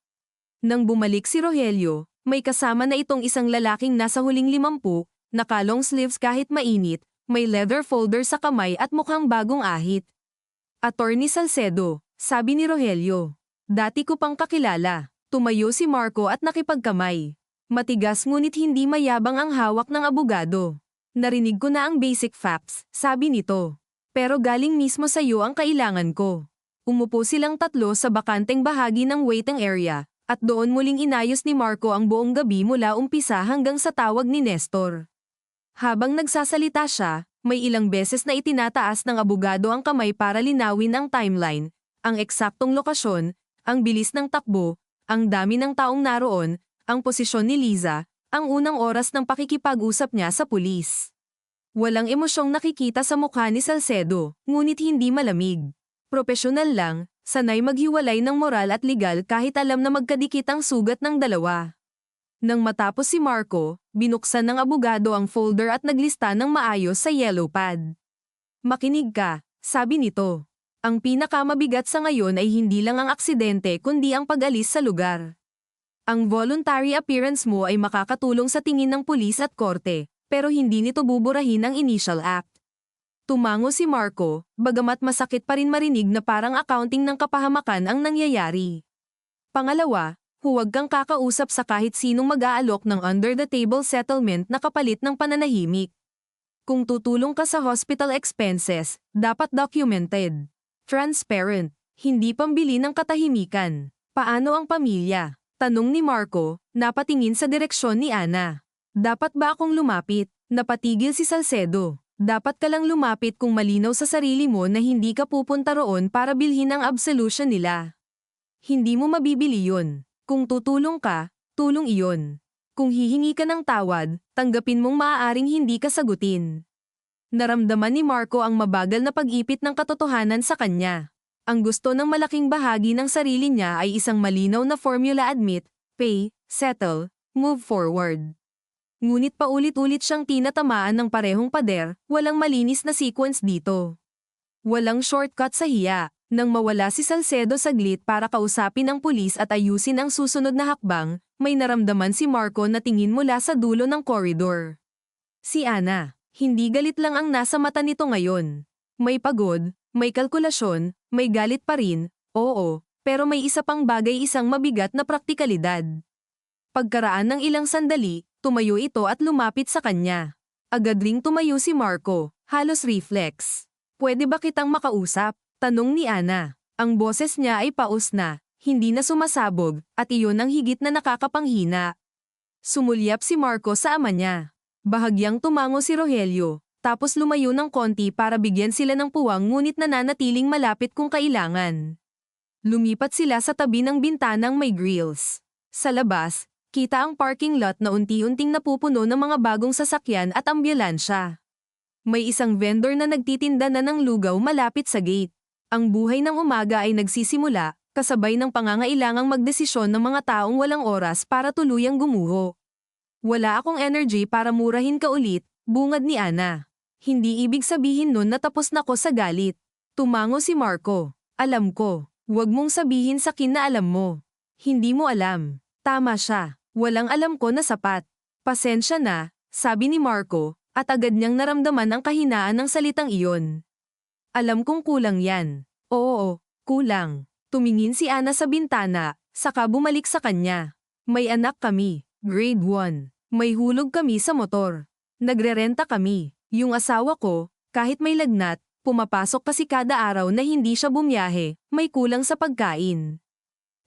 [SPEAKER 1] Nang bumalik si Rogelio, may kasama na itong isang lalaking nasa huling 50, naka long sleeves kahit mainit, may leather folder sa kamay at mukhang bagong ahit. Attorney Salcedo, sabi ni Rogelio. Dati ko pang kakilala. Tumayo si Marco at nakipagkamay. Matigas ngunit hindi mayabang ang hawak ng abogado. Narinig ko na ang basic facts, sabi nito. Pero galing mismo sa iyo ang kailangan ko. Umupo silang tatlo sa bakanteng bahagi ng waiting area, at doon muling inayos ni Marco ang buong gabi mula umpisa hanggang sa tawag ni Nestor. Habang nagsasalita siya, may ilang beses na itinataas ng abogado ang kamay para linawin ang timeline, ang eksaktong lokasyon, ang bilis ng takbo, ang dami ng taong naroon, ang posisyon ni Liza, ang unang oras ng pakikipag-usap niya sa pulis. Walang emosyong nakikita sa mukha ni Salcedo, ngunit hindi malamig. Propesyonal lang, sanay maghiwalay ng moral at legal kahit alam na magkadikit ang sugat ng dalawa. Nang matapos si Marco, binuksan ng abogado ang folder at naglista ng maayos sa yellow pad. Makinig ka, sabi nito. Ang pinakamabigat sa ngayon ay hindi lang ang aksidente kundi ang pag-alis sa lugar. Ang voluntary appearance mo ay makakatulong sa tingin ng pulis at korte, pero hindi nito buburahin ang initial act. Tumango si Marco, bagamat masakit pa rin marinig na parang accounting ng kapahamakan ang nangyayari. Pangalawa, huwag kang kakausap sa kahit sinong mag-aalok ng under-the-table settlement na kapalit ng pananahimik. Kung tutulong ka sa hospital expenses, dapat documented. Transparent, hindi pambili ng katahimikan. Paano ang pamilya? Tanong ni Marco, napatingin sa direksyon ni Ana. Dapat ba akong lumapit? Napatigil si Salcedo. Dapat ka lang lumapit kung malinaw sa sarili mo na hindi ka pupunta roon para bilhin ang absolution nila. Hindi mo mabibili yun. Kung tutulong ka, tulong iyon. Kung hihingi ka ng tawad, tanggapin mong maaaring hindi ka sagutin. Naramdaman ni Marco ang mabagal na pag-ipit ng katotohanan sa kanya. Ang gusto ng malaking bahagi ng sarili niya ay isang malinaw na formula: admit, pay, settle, move forward. Ngunit paulit-ulit siyang tinatamaan ng parehong pader, walang malinis na sequence dito. Walang shortcut sa hiya. Nang mawala si Salcedo saglit para kausapin ang pulis at ayusin ang susunod na hakbang, may naramdaman si Marco na tingin mula sa dulo ng koridor. Si Ana. Hindi galit lang ang nasa mata nito ngayon. May pagod, may kalkulasyon, may galit pa rin, oo, pero may isa pang bagay, isang mabigat na praktikalidad. Pagkaraan ng ilang sandali, tumayo ito at lumapit sa kanya. Agad ring tumayo si Marco, halos reflex. Pwede ba kitang makausap? Tanong ni Ana. Ang boses niya ay paus na, hindi na sumasabog, at iyon ang higit na nakakapanghina. Sumulyap si Marco sa ama niya. Bahagyang tumango si Rogelio, tapos lumayo ng konti para bigyan sila ng puwang, ngunit nananatiling malapit kung kailangan. Lumipat sila sa tabi ng bintanang may grills. Sa labas, kita ang parking lot na unti-unting napupuno ng mga bagong sasakyan at ambulansya. May isang vendor na nagtitinda na ng lugaw malapit sa gate. Ang buhay ng umaga ay nagsisimula, kasabay ng pangangailangang magdesisyon ng mga taong walang oras para tuluyang gumuho. Wala akong energy para murahin ka ulit, bungad ni Ana. Hindi ibig sabihin nun na tapos na ko sa galit. Tumango si Marco. Alam ko. Huwag mong sabihin sa akin na alam mo. Hindi mo alam. Tama siya. Walang alam ko na sapat. Pasensya na, sabi ni Marco, at agad niyang naramdaman ang kahinaan ng salitang iyon. Alam kong kulang yan. Oo, kulang. Tumingin si Ana sa bintana, saka bumalik sa kanya. May anak kami. Grade 1. May hulog kami sa motor. Nagrerenta kami. Yung asawa ko, kahit may lagnat, pumapasok kasi kada araw na hindi siya bumiyahe, may kulang sa pagkain.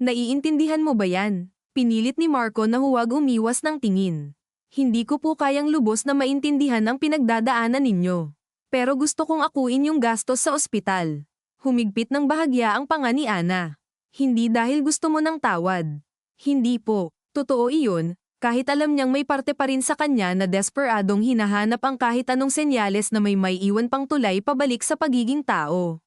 [SPEAKER 1] Naiintindihan mo ba yan? Pinilit ni Marco na huwag umiwas ng tingin. Hindi ko po kayang lubos na maintindihan ang pinagdadaanan ninyo. Pero gusto kong akuin yung gastos sa ospital. Humigpit ng bahagya ang panga ni Ana. Hindi dahil gusto mo ng tawad. Hindi po. Totoo iyon. Kahit alam niyang may parte pa rin sa kanya na desperadong hinahanap ang kahit anong senyales na may iwan pang tulay pabalik sa pagiging tao.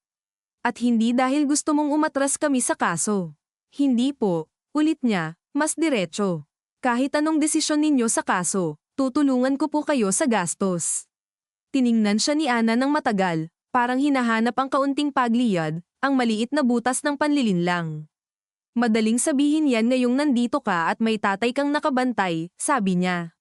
[SPEAKER 1] At hindi dahil gusto mong umatras kami sa kaso. Hindi po, ulit niya, mas diretso. Kahit anong desisyon ninyo sa kaso, tutulungan ko po kayo sa gastos. Tiningnan siya ni Ana ng matagal, parang hinahanap ang kaunting pagliyad, ang maliit na butas ng panlilinlang. Madaling sabihin yan ngayong nandito ka at may tatay kang nakabantay, sabi niya.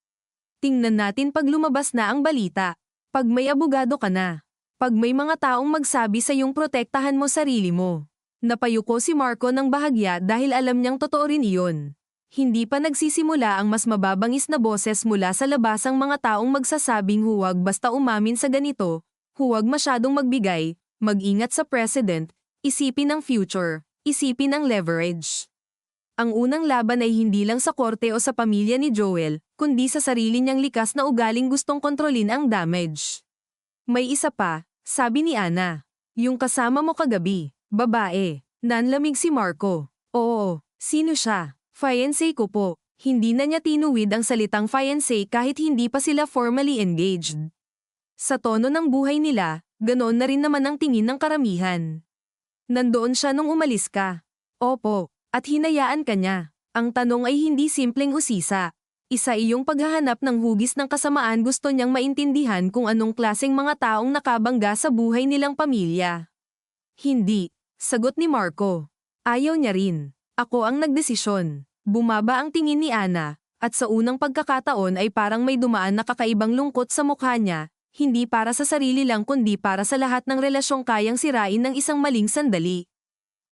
[SPEAKER 1] Tingnan natin pag lumabas na ang balita. Pag may abogado ka na. Pag may mga taong magsabi sa iyong protektahan mo sarili mo. Napayuko si Marco ng bahagya dahil alam niyang totoo rin iyon. Hindi pa nagsisimula ang mas mababangis na boses mula sa labasang mga taong magsasabing huwag basta umamin sa ganito, huwag masyadong magbigay, mag-ingat sa president, isipin ang future, isipin ang leverage. Ang unang laban ay hindi lang sa korte o sa pamilya ni Joel, kundi sa sarili niyang likas na ugaling gustong kontrolin ang damage. May isa pa, sabi ni Ana. Yung kasama mo kagabi, babae. Nanlamig si Marco. Oo, sino siya? Fiancé ko po. Hindi na niya tinuwid ang salitang fiancé kahit hindi pa sila formally engaged. Sa tono ng buhay nila, ganoon na rin naman ang tingin ng karamihan. Nandoon siya nung umalis ka. Opo, at hinayaan ka niya. Ang tanong ay hindi simpleng usisa. Isa iyong paghahanap ng hugis ng kasamaan, gusto niyang maintindihan kung anong klaseng mga taong nakabangga sa buhay nilang pamilya. Hindi, sagot ni Marco. Ayaw niya rin. Ako ang nagdesisyon. Bumaba ang tingin ni Ana, at sa unang pagkakataon ay parang may dumaan na kakaibang lungkot sa mukha niya, hindi para sa sarili lang kundi para sa lahat ng relasyong kayang sirain ng isang maling sandali.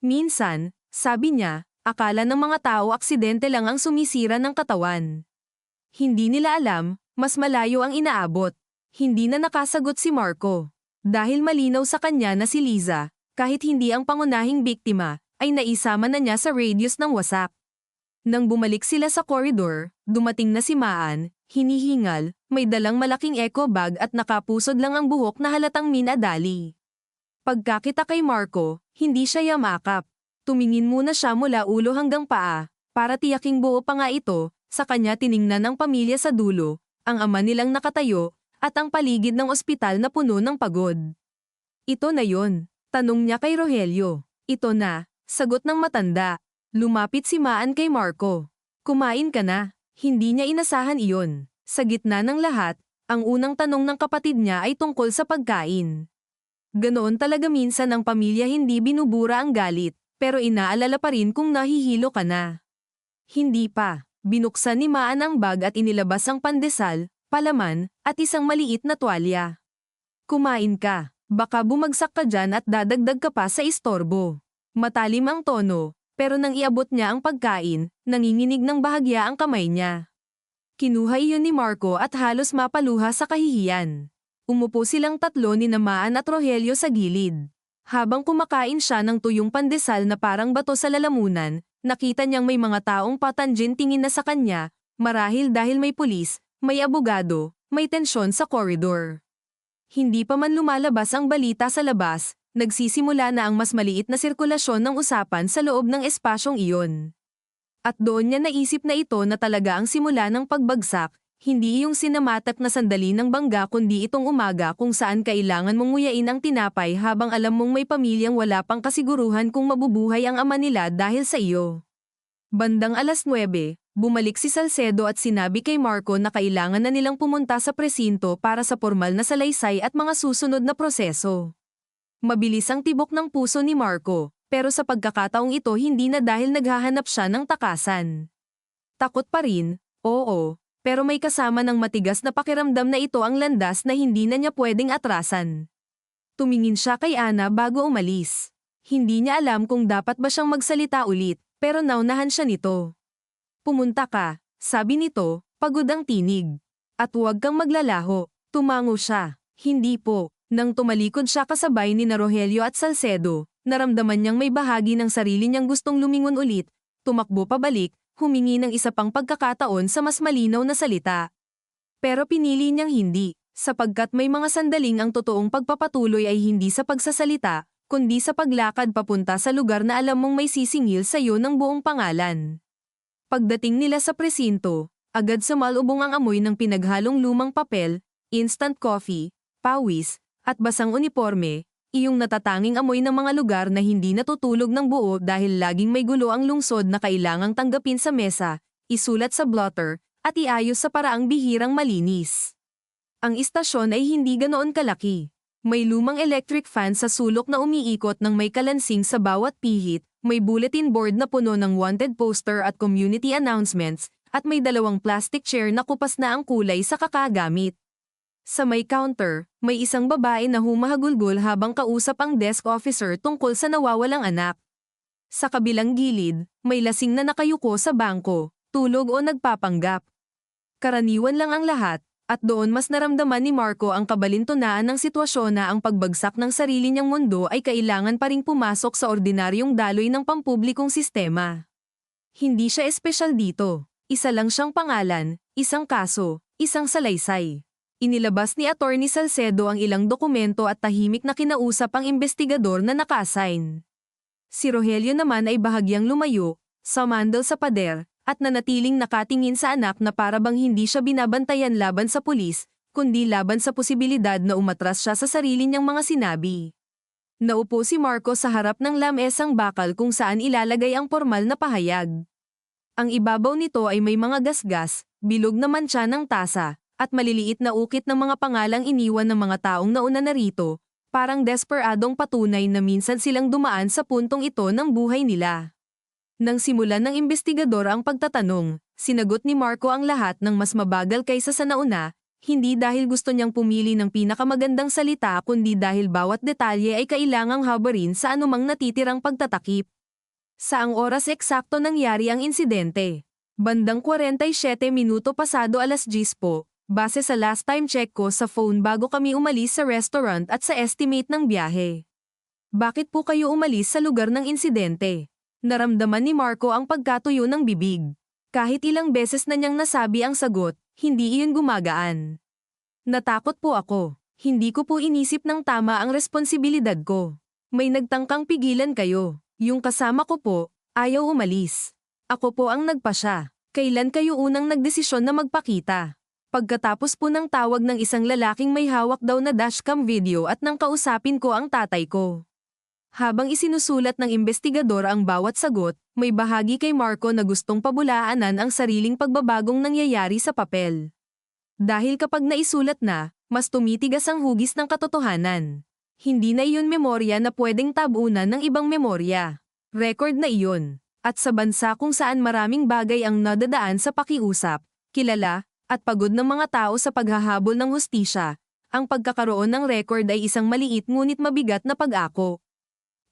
[SPEAKER 1] Minsan, sabi niya, akala ng mga tao aksidente lang ang sumisira ng katawan. Hindi nila alam, mas malayo ang inaabot. Hindi na nakasagot si Marco. Dahil malinaw sa kanya na si Liza, kahit hindi ang pangunahing biktima, ay naisama na niya sa radius ng wasak. Nang bumalik sila sa koridor, dumating na si Maan, hinihingal, may dalang malaking eco bag at nakapusod lang ang buhok na halatang minadali. Pagkakita kay Marco, hindi siya yamakap. Tumingin muna siya mula ulo hanggang paa, para tiyaking buo pa nga ito. Sa kanya tiningnan ng pamilya sa dulo, ang ama nilang nakatayo, at ang paligid ng ospital na puno ng pagod. Ito na yon, tanong niya kay Rogelio. Ito na, sagot ng matanda. Lumapit si Maan kay Marco. Kumain ka na. Hindi niya inasahan iyon. Sa gitna ng lahat, ang unang tanong ng kapatid niya ay tungkol sa pagkain. Ganoon talaga minsan ang pamilya, hindi binubura ang galit, pero inaalala pa rin kung nahihilo ka na. Hindi pa. Binuksan ni Maan ang bag at inilabas ang pandesal, palaman, at isang maliit na tuwalya. Kumain ka. Baka bumagsak ka dyan at dadagdag ka pa sa istorbo. Matalim ang tono, pero nang iabot niya ang pagkain, nanginginig ng bahagya ang kamay niya. Kinuha iyon ni Marco at halos mapaluha sa kahihiyan. Umupo silang tatlo ni Maan at Rogelio sa gilid. Habang kumakain siya ng tuyong pandesal na parang bato sa lalamunan, nakita niyang may mga taong patanjin tingin na sa kanya, marahil dahil may pulis, may abogado, may tensyon sa koridor. Hindi pa man lumalabas ang balita sa labas, nagsisimula na ang mas maliit na sirkulasyon ng usapan sa loob ng espasyong iyon. At doon niya naisip na ito na talaga ang simula ng pagbagsak, hindi yung sinamatak na sandali ng bangga kundi itong umaga kung saan kailangan mong nguyain ang tinapay habang alam mong may pamilyang wala pang kasiguruhan kung mabubuhay ang ama nila dahil sa iyo. Bandang 9:00, bumalik si Salcedo at sinabi kay Marco na kailangan na nilang pumunta sa presinto para sa formal na salaysay at mga susunod na proseso. Mabilis ang tibok ng puso ni Marco, pero sa pagkakataong ito hindi na dahil naghahanap siya ng takasan. Takot pa rin, oo. Pero may kasama ng matigas na pakiramdam na ito ang landas na hindi na niya pwedeng atrasan. Tumingin siya kay Ana bago umalis. Hindi niya alam kung dapat ba siyang magsalita ulit, pero naunahan siya nito. Pumunta ka, sabi nito, pagod ang tinig. At huwag kang maglalaho, tumango siya. Hindi po. Nang tumalikod siya kasabay ni Rogelio at Salcedo, naramdaman niyang may bahagi ng sarili niyang gustong lumingon ulit, tumakbo pabalik, humingi ng isa pang pagkakataon sa mas malinaw na salita. Pero pinili niyang hindi, sapagkat may mga sandaling ang totoong pagpapatuloy ay hindi sa pagsasalita, kundi sa paglakad papunta sa lugar na alam mong may sisingil sa iyo ng buong pangalan. Pagdating nila sa presinto, agad sumalubong ang amoy ng pinaghalong lumang papel, instant coffee, pawis, at basang uniforme, iyong natatanging amoy ng mga lugar na hindi natutulog ng buo dahil laging may gulo ang lungsod na kailangang tanggapin sa mesa, isulat sa blotter, at iayos sa paraang bihirang malinis. Ang istasyon ay hindi ganoon kalaki. May lumang electric fan sa sulok na umiikot ng may kalansing sa bawat pihit, may bulletin board na puno ng wanted poster at community announcements, at may dalawang plastic chair na kupas na ang kulay sa kakagamit. Sa may counter, may isang babae na humahagulgol habang kausap ang desk officer tungkol sa nawawalang anak. Sa kabilang gilid, may lasing na nakayuko sa bangko, tulog o nagpapanggap. Karaniwan lang ang lahat, at doon mas naramdaman ni Marco ang kabalintunaan ng sitwasyon na ang pagbagsak ng sarili niyang mundo ay kailangan pa ring pumasok sa ordinaryong daloy ng pampublikong sistema. Hindi siya espesyal dito. Isa lang siyang pangalan, isang kaso, isang salaysay. Inilabas ni Attorney Salcedo ang ilang dokumento at tahimik na kinausap ang investigador na naka-assign. Si Rogelio naman ay bahagyang lumayo, sumandal sa pader, at nanatiling nakatingin sa anak na para bang hindi siya binabantayan laban sa pulis, kundi laban sa posibilidad na umatras siya sa sarili niyang mga sinabi. Naupo si Marco sa harap ng lamesang bakal kung saan ilalagay ang formal na pahayag. Ang ibabaw nito ay may mga gasgas, bilog na mantsa ng tasa, at maliliit na ukit ng mga pangalang iniwan ng mga taong nauna narito, parang desperadong patunay na minsan silang dumaan sa puntong ito ng buhay nila. Nang simulan ng investigador ang pagtatanong, sinagot ni Marco ang lahat ng mas mabagal kaysa sa nauna, hindi dahil gusto niyang pumili ng pinakamagandang salita kundi dahil bawat detalye ay kailangang habarin sa anumang natitirang pagtatakip. Saang oras eksakto nangyari ang insidente? Bandang 47 minuto pasado alas 10 po, base sa last time check ko sa phone bago kami umalis sa restaurant at sa estimate ng biyahe. Bakit po kayo umalis sa lugar ng insidente? Naramdaman ni Marco ang pagkatuyo ng bibig. Kahit ilang beses na niyang nasabi ang sagot, hindi iyon gumagaan. Natakot po ako. Hindi ko po inisip ng tama ang responsibilidad ko. May nagtangkang pigilan kayo. Yung kasama ko po, ayaw umalis. Ako po ang nagpasya. Kailan kayo unang nagdesisyon na magpakita? Pagkatapos po ng tawag ng isang lalaking may hawak daw na dashcam video at nang kausapin ko ang tatay ko. Habang isinusulat ng investigador ang bawat sagot, may bahagi kay Marco na gustong pabulaanan ang sariling pagbabagong nangyayari sa papel. Dahil kapag naisulat na, mas tumitigas ang hugis ng katotohanan. Hindi na iyon memorya na pwedeng tabunan ng ibang memorya. Record na iyon. At sa bansa kung saan maraming bagay ang nadadaan sa pakiusap, kilala, at pagod ng mga tao sa paghahabol ng hustisya, ang pagkakaroon ng record ay isang maliit ngunit mabigat na pag-ako.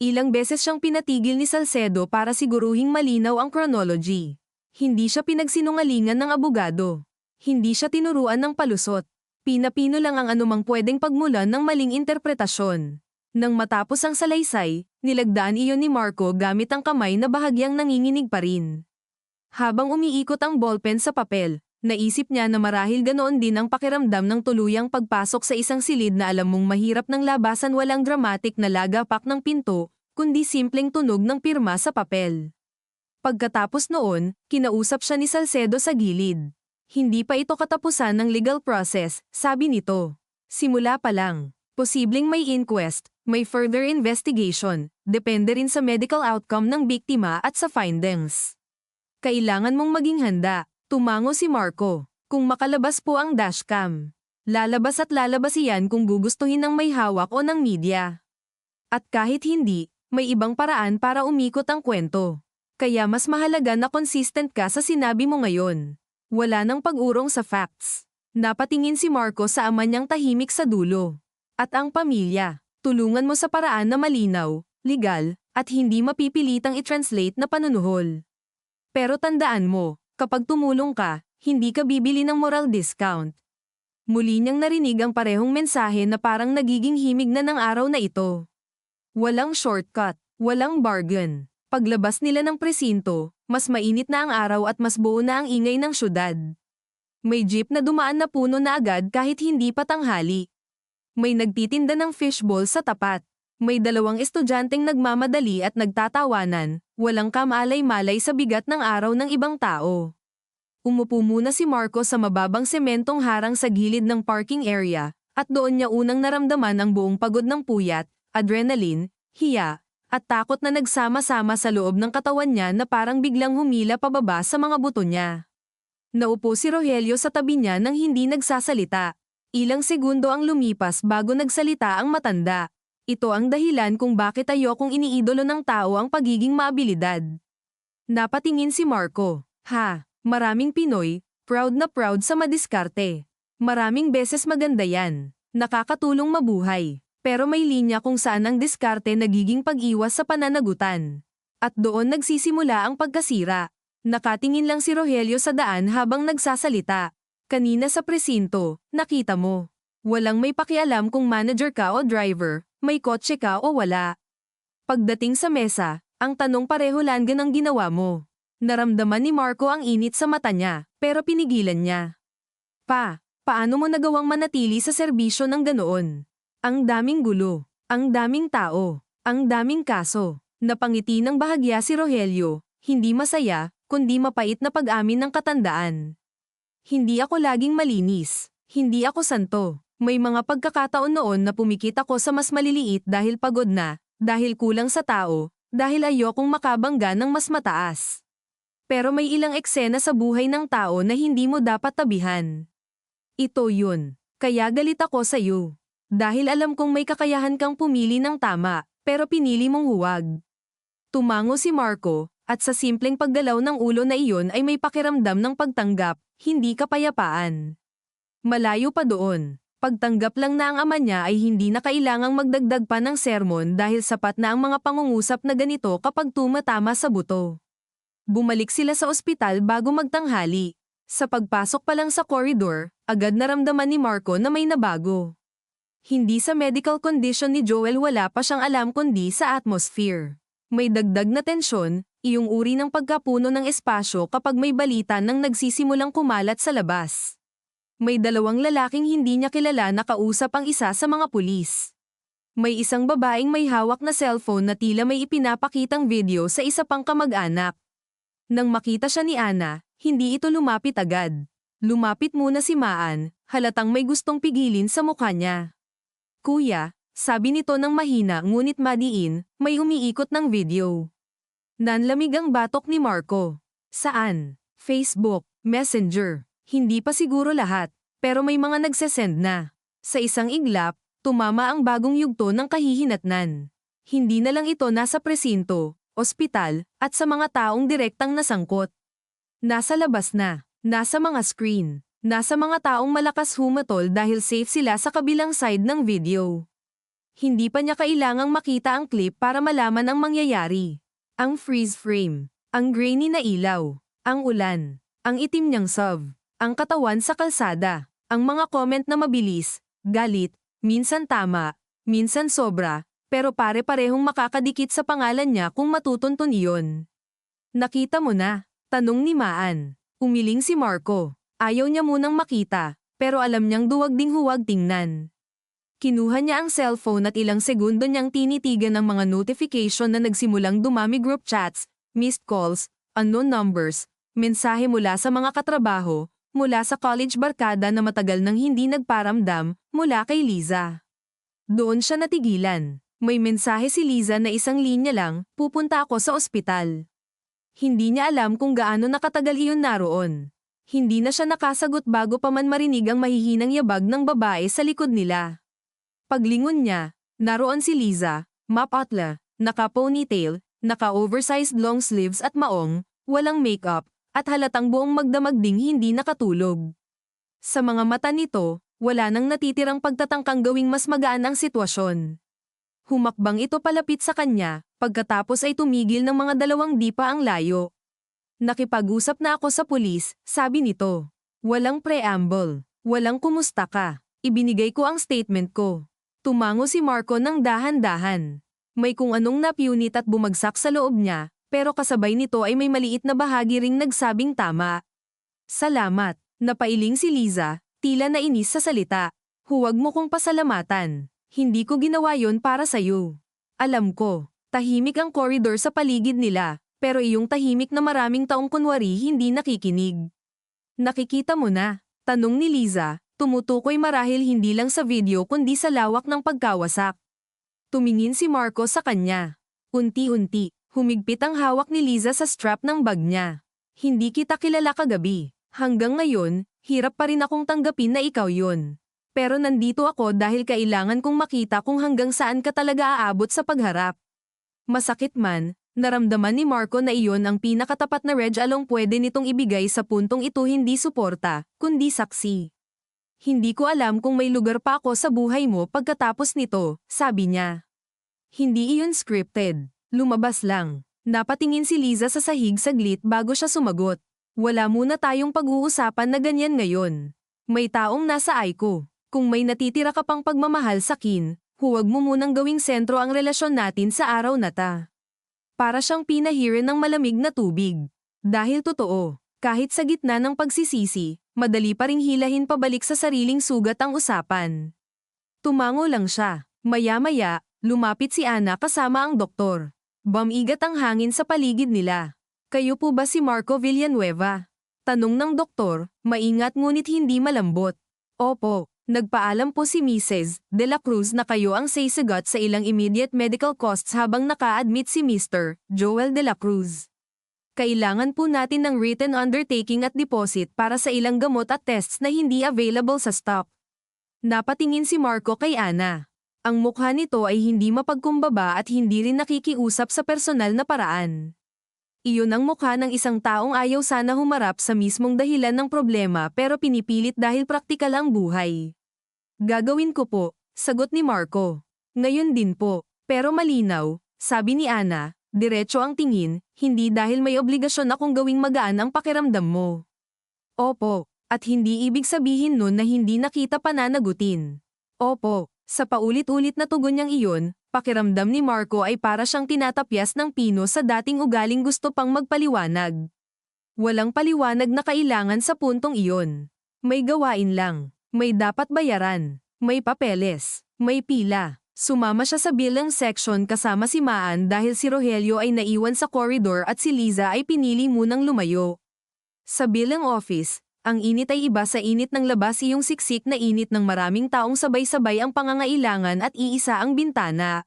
[SPEAKER 1] Ilang beses siyang pinatigil ni Salcedo para siguruhing malinaw ang chronology. Hindi siya pinagsinungalingan ng abogado. Hindi siya tinuruan ng palusot. Pinapino lang ang anumang pwedeng pagmulan ng maling interpretasyon. Nang matapos ang salaysay, nilagdaan iyon ni Marco gamit ang kamay na bahagyang nanginginig pa rin. Habang umiikot ang ballpen sa papel, naisip niya na marahil ganoon din ang pakiramdam ng tuluyang pagpasok sa isang silid na alam mong mahirap ng labasan, walang dramatic na lagapak ng pinto, kundi simpleng tunog ng pirma sa papel. Pagkatapos noon, kinausap siya ni Salcedo sa gilid. Hindi pa ito katapusan ng legal process, sabi nito. Simula pa lang. Posibleng may inquest, may further investigation, depende rin sa medical outcome ng biktima at sa findings. Kailangan mong maging handa, tumango si Marco. Kung makalabas po ang dashcam. Lalabas at lalabas iyan kung gugustuhin ng may hawak o ng media. At kahit hindi, may ibang paraan para umikot ang kwento. Kaya mas mahalaga na consistent ka sa sinabi mo ngayon. Wala nang pag-urong sa facts. Napatingin si Marco sa ama niyang tahimik sa dulo. At ang pamilya, tulungan mo sa paraan na malinaw, legal, at hindi mapipilitang i-translate na panunuhol. Pero tandaan mo, kapag tumulong ka, hindi ka bibili ng moral discount. Muli niyang narinig ang parehong mensahe na parang nagiging himig na ng araw na ito. Walang shortcut, walang bargain. Paglabas nila ng presinto, mas mainit na ang araw at mas buo na ang ingay ng syudad. May jeep na dumaan na puno na agad kahit hindi pa tanghali. May nagtitinda ng fishbowl sa tapat. May dalawang estudyanteng nagmamadali at nagtatawanan, walang kamalay-malay sa bigat ng araw ng ibang tao. Umupo muna si Marco sa mababang sementong harang sa gilid ng parking area, at doon niya unang naramdaman ang buong pagod ng puyat, adrenaline, hiya, at takot na nagsama-sama sa loob ng katawan niya na parang biglang humila pababa sa mga buto niya. Naupo si Rogelio sa tabi niya nang hindi nagsasalita. Ilang segundo ang lumipas bago nagsalita ang matanda. Ito ang dahilan kung bakit ayokong iniidolo ng tao ang pagiging maabilidad. Napatingin si Marco. Maraming Pinoy, proud na proud sa madiskarte. Maraming beses maganda yan. Nakakatulong mabuhay. Pero may linya kung saan ang diskarte nagiging pag-iwas sa pananagutan. At doon nagsisimula ang pagkasira. Nakatingin lang si Rogelio sa daan habang nagsasalita. Kanina sa presinto, nakita mo. Walang may pakialam kung manager ka o driver, may kotse ka o wala. Pagdating sa mesa, ang tanong pareho lang ang ginawa mo. Naramdaman ni Marco ang init sa mata niya, pero pinigilan niya. Paano mo nagawang manatili sa serbisyo ng ganoon? Ang daming gulo, ang daming tao, ang daming kaso. Napangiti ng bahagya si Rogelio, hindi masaya, kundi mapait na pag-amin ng katandaan. Hindi ako laging malinis, hindi ako santo. May mga pagkakataon noon na pumikit ako sa mas maliliit dahil pagod na, dahil kulang sa tao, dahil ayokong makabangga ng mas mataas. Pero may ilang eksena sa buhay ng tao na hindi mo dapat tabihan. Ito yun. Kaya galit ako sa iyo. Dahil alam kong may kakayahan kang pumili ng tama, pero pinili mong huwag. Tumango si Marco, at sa simpleng paggalaw ng ulo na iyon ay may pakiramdam ng pagtanggap, hindi kapayapaan. Malayo pa doon. Pagtanggap lang na ang ama niya ay hindi na kailangang magdagdag pa ng sermon dahil sapat na ang mga pangungusap na ganito kapag tumatama sa buto. Bumalik sila sa ospital bago magtanghali. Sa pagpasok pa lang sa koridor, agad naramdaman ni Marco na may nabago. Hindi sa medical condition ni Joel, wala pa siyang alam kundi sa atmosphere. May dagdag na tensyon, iyong uri ng pagkapuno ng espasyo kapag may balita nang nagsisimulang kumalat sa labas. May dalawang lalaking hindi niya kilala na kausap ang isa sa mga pulis. May isang babaeng may hawak na cellphone na tila may ipinapakitang video sa isa pang kamag-anak. Nang makita siya ni Ana, hindi ito lumapit agad. Lumapit muna si Maan, halatang may gustong pigilin sa mukha niya. Kuya, sabi nito ng mahina ngunit madiin, may umiikot ng video. Nanlamig ang batok ni Marco. Saan? Facebook, Messenger. Hindi pa siguro lahat, pero may mga nagsesend na. Sa isang iglap, tumama ang bagong yugto ng kahihinatnan. Hindi na lang ito nasa presinto, ospital, at sa mga taong direktang nasangkot. Nasa labas na, nasa mga screen, nasa mga taong malakas humatol dahil safe sila sa kabilang side ng video. Hindi pa niya kailangang makita ang clip para malaman ang mangyayari. Ang freeze frame, ang grainy na ilaw, ang ulan, ang itim niyang SUV, ang katawan sa kalsada, ang mga comment na mabilis, galit, minsan tama, minsan sobra, pero pare-parehong makakadikit sa pangalan niya kung matutuntun iyon. Nakita mo na, tanong ni Maan. Umiling si Marco. Ayaw niya munang makita, pero alam niyang duwag ding huwag tingnan. Kinuha niya ang cellphone at ilang segundo niyang tinitigan ang mga notification na nagsimulang dumami: group chats, missed calls, unknown numbers, mensahe mula sa mga katrabaho, mula sa college barkada na matagal nang hindi nagparamdam, mula kay Liza. Doon siya natigilan. May mensahe si Liza na isang linya lang, pupunta ako sa ospital. Hindi niya alam kung gaano nakatagal iyon naroon. Hindi na siya nakasagot bago pa man marinig ang mahihinang yabag ng babae sa likod nila. Paglingon niya, naroon si Liza, mapatla, naka-ponytail, naka-oversized long sleeves at maong, walang makeup, at halatang buong magdamag ding hindi nakatulog. Sa mga mata nito, wala nang natitirang pagtatangkang gawing mas magaan ang sitwasyon. Humakbang ito palapit sa kanya, pagkatapos ay tumigil ng mga 2 dipa ang layo. Nakipag-usap na ako sa pulis, sabi nito. Walang preamble, walang kumusta ka. Ibinigay ko ang statement ko. Tumango si Marco ng dahan-dahan. May kung anong napunit at bumagsak sa loob niya, pero kasabay nito ay may maliit na bahagi ring nagsabing tama. Salamat, napailing si Liza, tila nainis sa salita. Huwag mo kong pasalamatan. Hindi ko ginawa yon para sa'yo. Alam ko, tahimik ang koridor sa paligid nila, pero iyong tahimik na maraming taong kunwari hindi nakikinig. Nakikita mo na, tanong ni Liza. Tumutukoy marahil hindi lang sa video kundi sa lawak ng pagkawasak. Tumingin si Marco sa kanya. Unti-unti, humigpit ang hawak ni Liza sa strap ng bag niya. Hindi kita kilala kagabi. Hanggang ngayon, hirap pa rin akong tanggapin na ikaw yun. Pero nandito ako dahil kailangan kong makita kung hanggang saan ka talaga aabot sa pagharap. Masakit man, naramdaman ni Marco na iyon ang pinakatapat na reg along pwede nitong ibigay sa puntong ito, hindi suporta, kundi saksi. Hindi ko alam kung may lugar pa ako sa buhay mo pagkatapos nito, sabi niya. Hindi iyon scripted. Lumabas lang. Napatingin si Liza sa sahig saglit bago siya sumagot. Wala muna tayong pag-uusapan na ganyan ngayon. May taong nasa Aiko. Kung may natitira ka pang pagmamahal sa Kin, huwag mo munang gawing sentro ang relasyon natin sa araw na ta. Para siyang pinahiran ng malamig na tubig. Dahil totoo, kahit sa gitna ng pagsisisi, madali pa ring hilahin pabalik sa sariling sugat ang usapan. Tumango lang siya. Maya-maya, lumapit si Ana kasama ang doktor. Bumigat ang hangin sa paligid nila. Kayo po ba si Marco Villanueva? Tanong ng doktor, maingat ngunit hindi malambot. Opo, nagpaalam po si Mrs. De La Cruz na kayo ang sasagot sa ilang immediate medical costs habang naka-admit si Mr. Joel De La Cruz. Kailangan po natin ng written undertaking at deposit para sa ilang gamot at tests na hindi available sa stock. Napatingin si Marco kay Ana. Ang mukha nito ay hindi mapagkumbaba at hindi rin nakikiusap sa personal na paraan. Iyon ang mukha ng isang taong ayaw sana humarap sa mismong dahilan ng problema pero pinipilit dahil praktikal ang buhay. Gagawin ko po, sagot ni Marco. Ngayon din po, pero malinaw, sabi ni Ana, diretso ang tingin, hindi dahil may obligasyon akong gawing magaan ang pakiramdam mo. Opo, at hindi ibig sabihin nun na hindi nakita pananagutin. Opo. Sa paulit-ulit na tugon niyang iyon, pakiramdam ni Marco ay para siyang tinatapyas ng pino sa dating ugaling gusto pang magpaliwanag. Walang paliwanag na kailangan sa puntong iyon. May gawain lang, may dapat bayaran, may papeles, may pila. Sumama siya sa bilang section kasama si Maan dahil si Rogelio ay naiwan sa koridor at si Liza ay pinili munang lumayo. Sa bilang office, ang init ay iba sa init ng labas, iyong siksik na init ng maraming taong sabay-sabay ang pangangailangan at iisa ang bintana.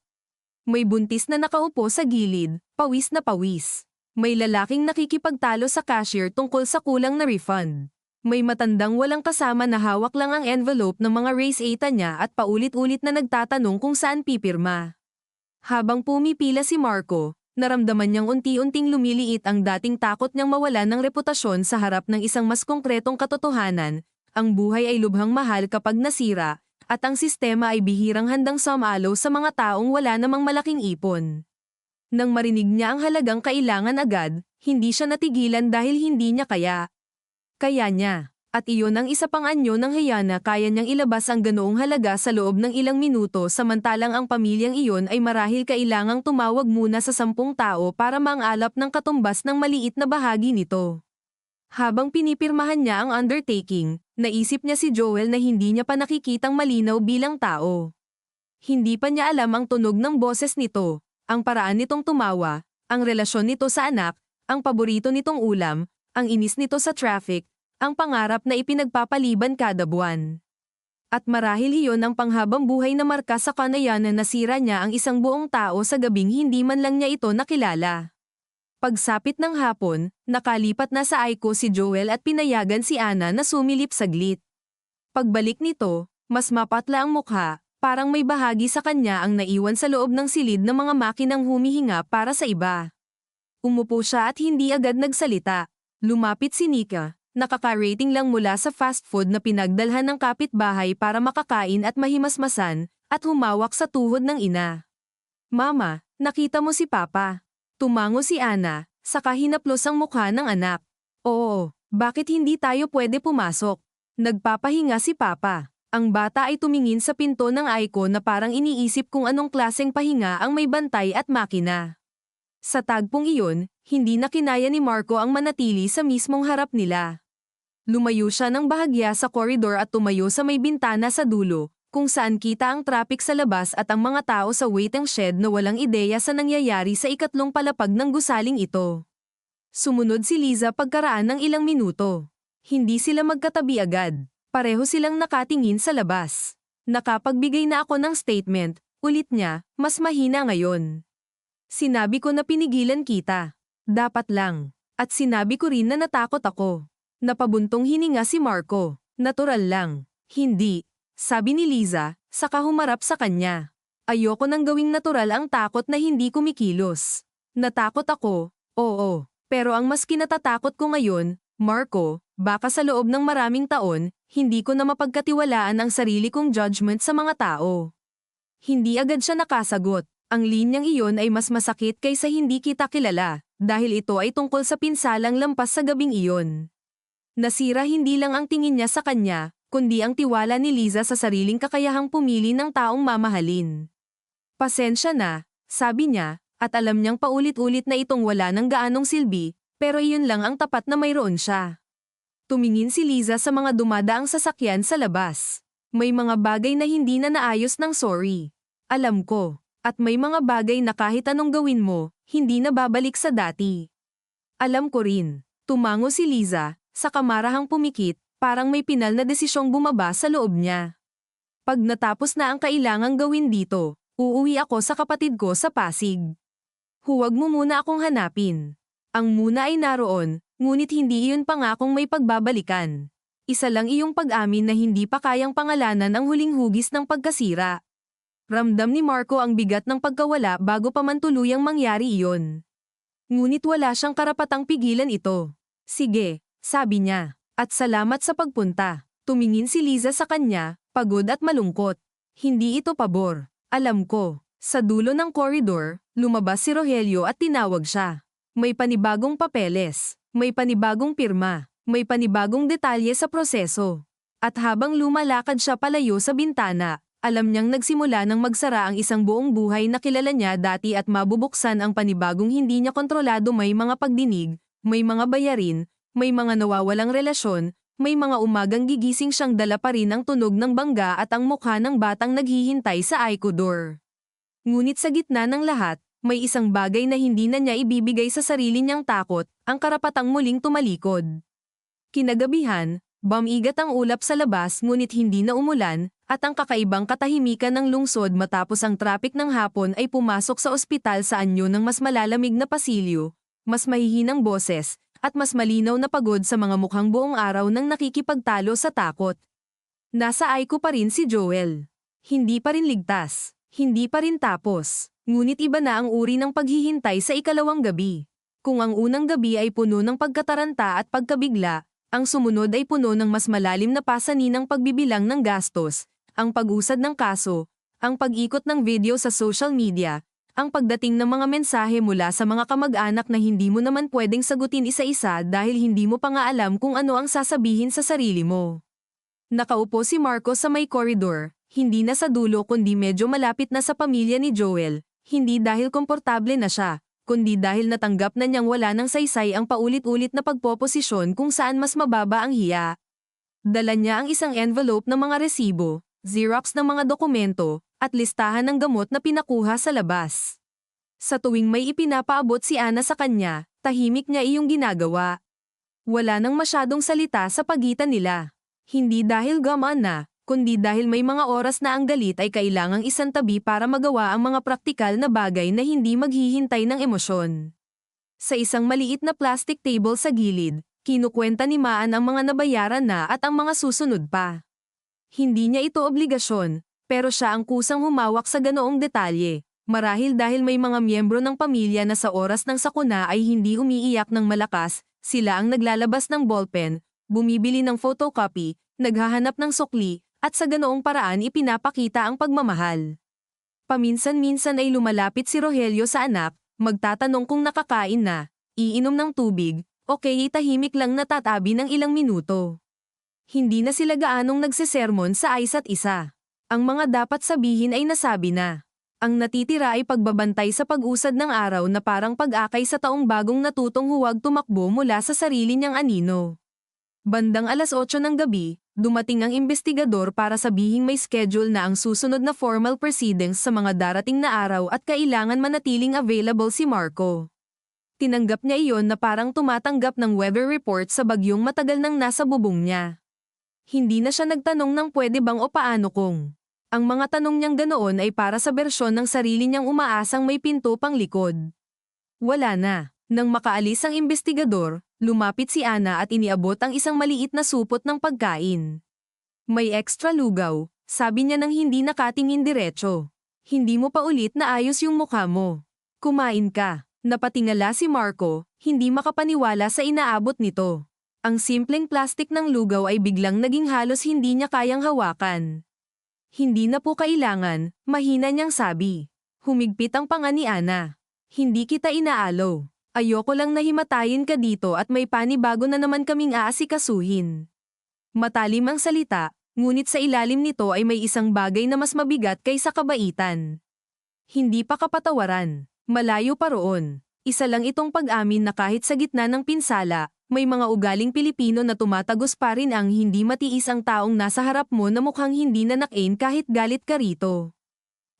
[SPEAKER 1] May buntis na nakaupo sa gilid, pawis na pawis. May lalaking nakikipagtalo sa cashier tungkol sa kulang na refund. May matandang walang kasama na hawak lang ang envelope ng mga raise 8 niya at paulit-ulit na nagtatanong kung saan pipirma. Habang pumipila si Marco, naramdaman niyang unti-unting lumiliit ang dating takot niyang mawalan ng reputasyon sa harap ng isang mas konkretong katotohanan. Ang buhay ay lubhang mahal kapag nasira, at ang sistema ay bihirang handang sumalo sa mga taong wala namang malaking ipon. Nang marinig niya ang halagang kailangan agad, hindi siya natigilan dahil hindi niya kaya. Kaya niya. At iyon ang isa pang anyo ng hiya na kaya niyang ilabas ang ganoong halaga sa loob ng ilang minuto samantalang ang pamilyang iyon ay marahil kailangang tumawag muna sa 10 tao para mangalap ng katumbas ng maliit na bahagi nito. Habang pinipirmahan niya ang undertaking, naisip niya si Joel na hindi niya pa nakikitang malinaw bilang tao. Hindi pa niya alam ang tunog ng boses nito, ang paraan nitong tumawa, ang relasyon nito sa anak, ang paborito nitong ulam, ang inis nito sa traffic, ang pangarap na ipinagpapaliban kada buwan. At marahil iyon ang panghabang buhay na marka sa kanya na nasira niya ang isang buong tao sa gabing hindi man lang niya ito nakilala. Pagsapit ng hapon, nakalipat na sa Aiko si Joel at pinayagan si Ana na sumilip saglit. Pagbalik nito, mas mapatla ang mukha, parang may bahagi sa kanya ang naiwan sa loob ng silid ng mga makinang humihinga para sa iba. Umupo siya at hindi agad nagsalita. Lumapit si Nika. Nakaka-rating lang mula sa fast food na pinagdalhan ng kapitbahay para makakain at mahimasmasan, at humawak sa tuhod ng ina. Mama, nakita mo si Papa. Tumango si Ana, saka hinaplos ang mukha ng anak. Oo, bakit hindi tayo pwede pumasok? Nagpapahinga si Papa. Ang bata ay tumingin sa pinto ng Aiko na parang iniisip kung anong klaseng pahinga ang may bantay at makina. Sa tagpong iyon, hindi na kinaya ni Marco ang manatili sa mismong harap nila. Lumayo siya ng bahagya sa koridor at tumayo sa may bintana sa dulo, kung saan kita ang traffic sa labas at ang mga tao sa waiting shed na walang ideya sa nangyayari sa ikatlong palapag ng gusaling ito. Sumunod si Liza pagkaraan ng ilang minuto. Hindi sila magkatabi agad. Pareho silang nakatingin sa labas. Nakapagbigay na ako ng statement, ulit niya, mas mahina ngayon. Sinabi ko na pinigilan kita. Dapat lang. At sinabi ko rin na natakot ako. Napabuntong hininga si Marco. Natural lang. Hindi. Sabi ni Liza, saka humarap sa kanya. Ayoko nang gawing natural ang takot na hindi kumikilos. Natakot ako, oo. Pero ang mas kinatatakot ko ngayon, Marco, baka sa loob ng maraming taon, hindi ko na mapagkatiwalaan ang sarili kong judgment sa mga tao. Hindi agad siya nakasagot. Ang linyang iyon ay mas masakit kaysa hindi kita kilala, dahil ito ay tungkol sa pinsalang lampas sa gabing iyon. Nasira hindi lang ang tingin niya sa kanya, kundi ang tiwala ni Liza sa sariling kakayahang pumili ng taong mamahalin. Pasensya na, sabi niya, at alam niyang paulit-ulit na itong wala ng gaanong silbi, pero iyon lang ang tapat na mayroon siya. Tumingin si Liza sa mga dumadaang sasakyan sa labas. May mga bagay na hindi na naayos ng sorry. Alam ko. At may mga bagay na kahit anong gawin mo, hindi na babalik sa dati. Alam ko rin. Tumango si Liza, sa kamarahang pumikit, parang may pinal na desisyong bumaba sa loob niya. Pag natapos na ang kailangang gawin dito, uuwi ako sa kapatid ko sa Pasig. Huwag mo muna akong hanapin. Ang muna ay naroon, ngunit hindi iyon pangakong may pagbabalikan. Isa lang iyong pag-amin na hindi pa kayang pangalanan ang huling hugis ng pagkasira. Ramdam ni Marco ang bigat ng pagkawala bago pa man tuluyang mangyari iyon. Ngunit wala siyang karapatang pigilan ito. Sige, sabi niya. At salamat sa pagpunta. Tumingin si Liza sa kanya, pagod at malungkot. Hindi ito pabor. Alam ko. Sa dulo ng koridor, lumabas si Rogelio at tinawag siya. May panibagong papeles, may panibagong pirma, may panibagong detalye sa proseso. At habang lumalakad siya palayo sa bintana, alam niyang nagsimula ng magsara ang isang buong buhay na kilala niya dati at mabubuksan ang panibagong hindi niya kontrolado. May mga pagdinig, may mga bayarin, may mga nawawalang relasyon, may mga umagang gigising siyang dala pa rin ang tunog ng bangga at ang mukha ng batang naghihintay sa Aiko door. Ngunit sa gitna ng lahat, may isang bagay na hindi na niya ibibigay sa sarili niyang takot, ang karapatang muling tumalikod. Kinagabihan, bumigat ang ulap sa labas ngunit hindi na umulan, at ang kakaibang katahimikan ng lungsod matapos ang trapik ng hapon ay pumasok sa ospital sa anyo ng mas malalamig na pasilyo, mas mahihinang boses, at mas malinaw na pagod sa mga mukhang buong araw nang nakikipagtalo sa takot. Nasa Aiko pa rin si Joel. Hindi pa rin ligtas. Hindi pa rin tapos. Ngunit iba na ang uri ng paghihintay sa ikalawang gabi. Kung ang unang gabi ay puno ng pagkataranta at pagkabigla, ang sumunod ay puno ng mas malalim na pasaninang pagbibilang ng gastos, ang pag-usad ng kaso, ang pag-ikot ng video sa social media, ang pagdating ng mga mensahe mula sa mga kamag-anak na hindi mo naman pwedeng sagutin isa-isa dahil hindi mo pa nga alam kung ano ang sasabihin sa sarili mo. Nakaupo si Marco sa may koridor, hindi na sa dulo kundi medyo malapit na sa pamilya ni Joel. Hindi dahil komportable na siya, kundi dahil natanggap na niyang wala ng saysay ang paulit-ulit na pagpoposisyon kung saan mas mababa ang hiya. Dala niya ang isang envelope ng mga resibo, Xerox ng mga dokumento, at listahan ng gamot na pinakuha sa labas. Sa tuwing may ipinapaabot si Ana sa kanya, tahimik niya iyong ginagawa. Wala nang masyadong salita sa pagitan nila. Hindi dahil gamaan na, kundi dahil may mga oras na ang galit ay kailangang isantabi para magawa ang mga praktikal na bagay na hindi maghihintay ng emosyon. Sa isang maliit na plastic table sa gilid, kinukwenta ni Maan ang mga nabayaran na at ang mga susunod pa. Hindi niya ito obligasyon, pero siya ang kusang humawak sa ganoong detalye, marahil dahil may mga miyembro ng pamilya na sa oras ng sakuna ay hindi umiiyak ng malakas, sila ang naglalabas ng ballpen, bumibili ng photocopy, naghahanap ng sukli, at sa ganoong paraan ipinapakita ang pagmamahal. Paminsan-minsan ay lumalapit si Rogelio sa anak, magtatanong kung nakakain na, iinom ng tubig, o kaya tahimik lang natatabi ng ilang minuto. Hindi na sila gaanong nagsesermon sa isa't isa. Ang mga dapat sabihin ay nasabi na. Ang natitira ay pagbabantay sa pag-usad ng araw na parang pag-akay sa taong bagong natutong huwag tumakbo mula sa sarili niyang anino. Bandang 8:00 ng gabi, dumating ang investigador para sabihing may schedule na ang susunod na formal proceedings sa mga darating na araw at kailangan manatiling available si Marco. Tinanggap niya iyon na parang tumatanggap ng weather report sa bagyong matagal nang nasa bubong niya. Hindi na siya nagtanong ng pwede bang o paano kung. Ang mga tanong niyang ganoon ay para sa bersyon ng sarili niyang umaasang may pinto pang likod. Wala na. Nang makaalis ang investigador, lumapit si Ana at iniabot ang isang maliit na supot ng pagkain. May extra lugaw, sabi niya nang hindi nakatingin diretso. Hindi mo pa ulit na ayos yung mukha mo. Kumain ka. Napatingala si Marco, hindi makapaniwala sa inaabot nito. Ang simpleng plastik ng lugaw ay biglang naging halos hindi niya kayang hawakan. Hindi na po kailangan, mahina niyang sabi. Humigpit ang panga ni Ana. Hindi kita inaalo. Ayoko lang na himatayin ka dito at may panibago na naman kaming aasikasuhin. Matalim ang salita, ngunit sa ilalim nito ay may isang bagay na mas mabigat kaysa kabaitan. Hindi pa kapatawaran. Malayo pa roon. Isa lang itong pag-amin na kahit sa gitna ng pinsala, may mga ugaling Pilipino na tumatagos pa rin ang hindi matiis ang taong nasa harap mo na mukhang hindi nanakain kahit galit ka rito.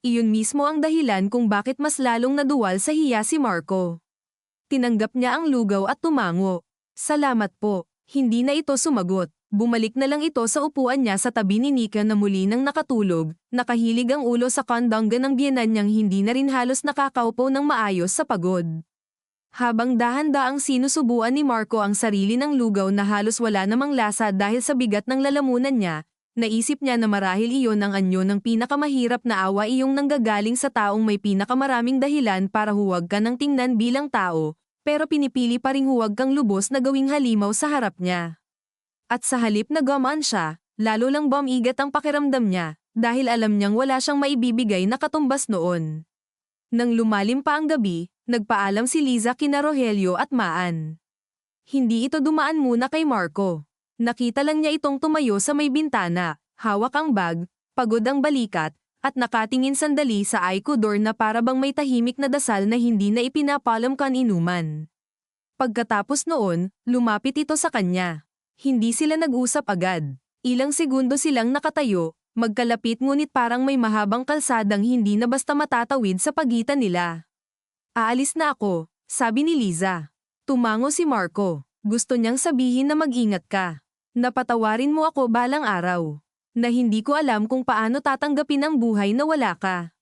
[SPEAKER 1] Iyon mismo ang dahilan kung bakit mas lalong naduwal sa hiya si Marco. Tinanggap niya ang lugaw at tumango. Salamat po. Hindi na ito sumagot. Bumalik na lang ito sa upuan niya sa tabi ni Nika na muli nang nakatulog, nakahilig ang ulo sa kandangga ng biyenan niyang hindi na rin halos nakakaupo ng maayos sa pagod. Habang dahan-daang sinusubuan ni Marco ang sarili ng lugaw na halos wala namang lasa dahil sa bigat ng lalamunan niya, naisip niya na marahil iyon ang anyo ng pinakamahirap na awa iyong nanggagaling sa taong may pinakamaraming dahilan para huwag ka ng tingnan bilang tao, pero pinipili pa ring huwag kang lubos na gawing halimaw sa harap niya. At sa halip na gamaan siya, lalo lang bumigat ang pakiramdam niya, dahil alam niyang wala siyang maibibigay na katumbas noon. Nang lumalim pa ang gabi, nagpaalam si Liza kina Rogelio at Maan. Hindi ito dumaan muna kay Marco. Nakita lang niya itong tumayo sa may bintana, hawak ang bag, pagod ang balikat, at nakatingin sandali sa Aiko door na para bang may tahimik na dasal na hindi na ipinapalam kan inuman. Pagkatapos noon, lumapit ito sa kanya. Hindi sila nag-usap agad. Ilang segundo silang nakatayo, magkalapit ngunit parang may mahabang kalsadang hindi na basta matatawid sa pagitan nila. Aalis na ako, sabi ni Liza. Tumango si Marco. Gusto niyang sabihin na mag-ingat ka. Napatawarin mo ako balang araw. Na hindi ko alam kung paano tatanggapin ang buhay na wala ka.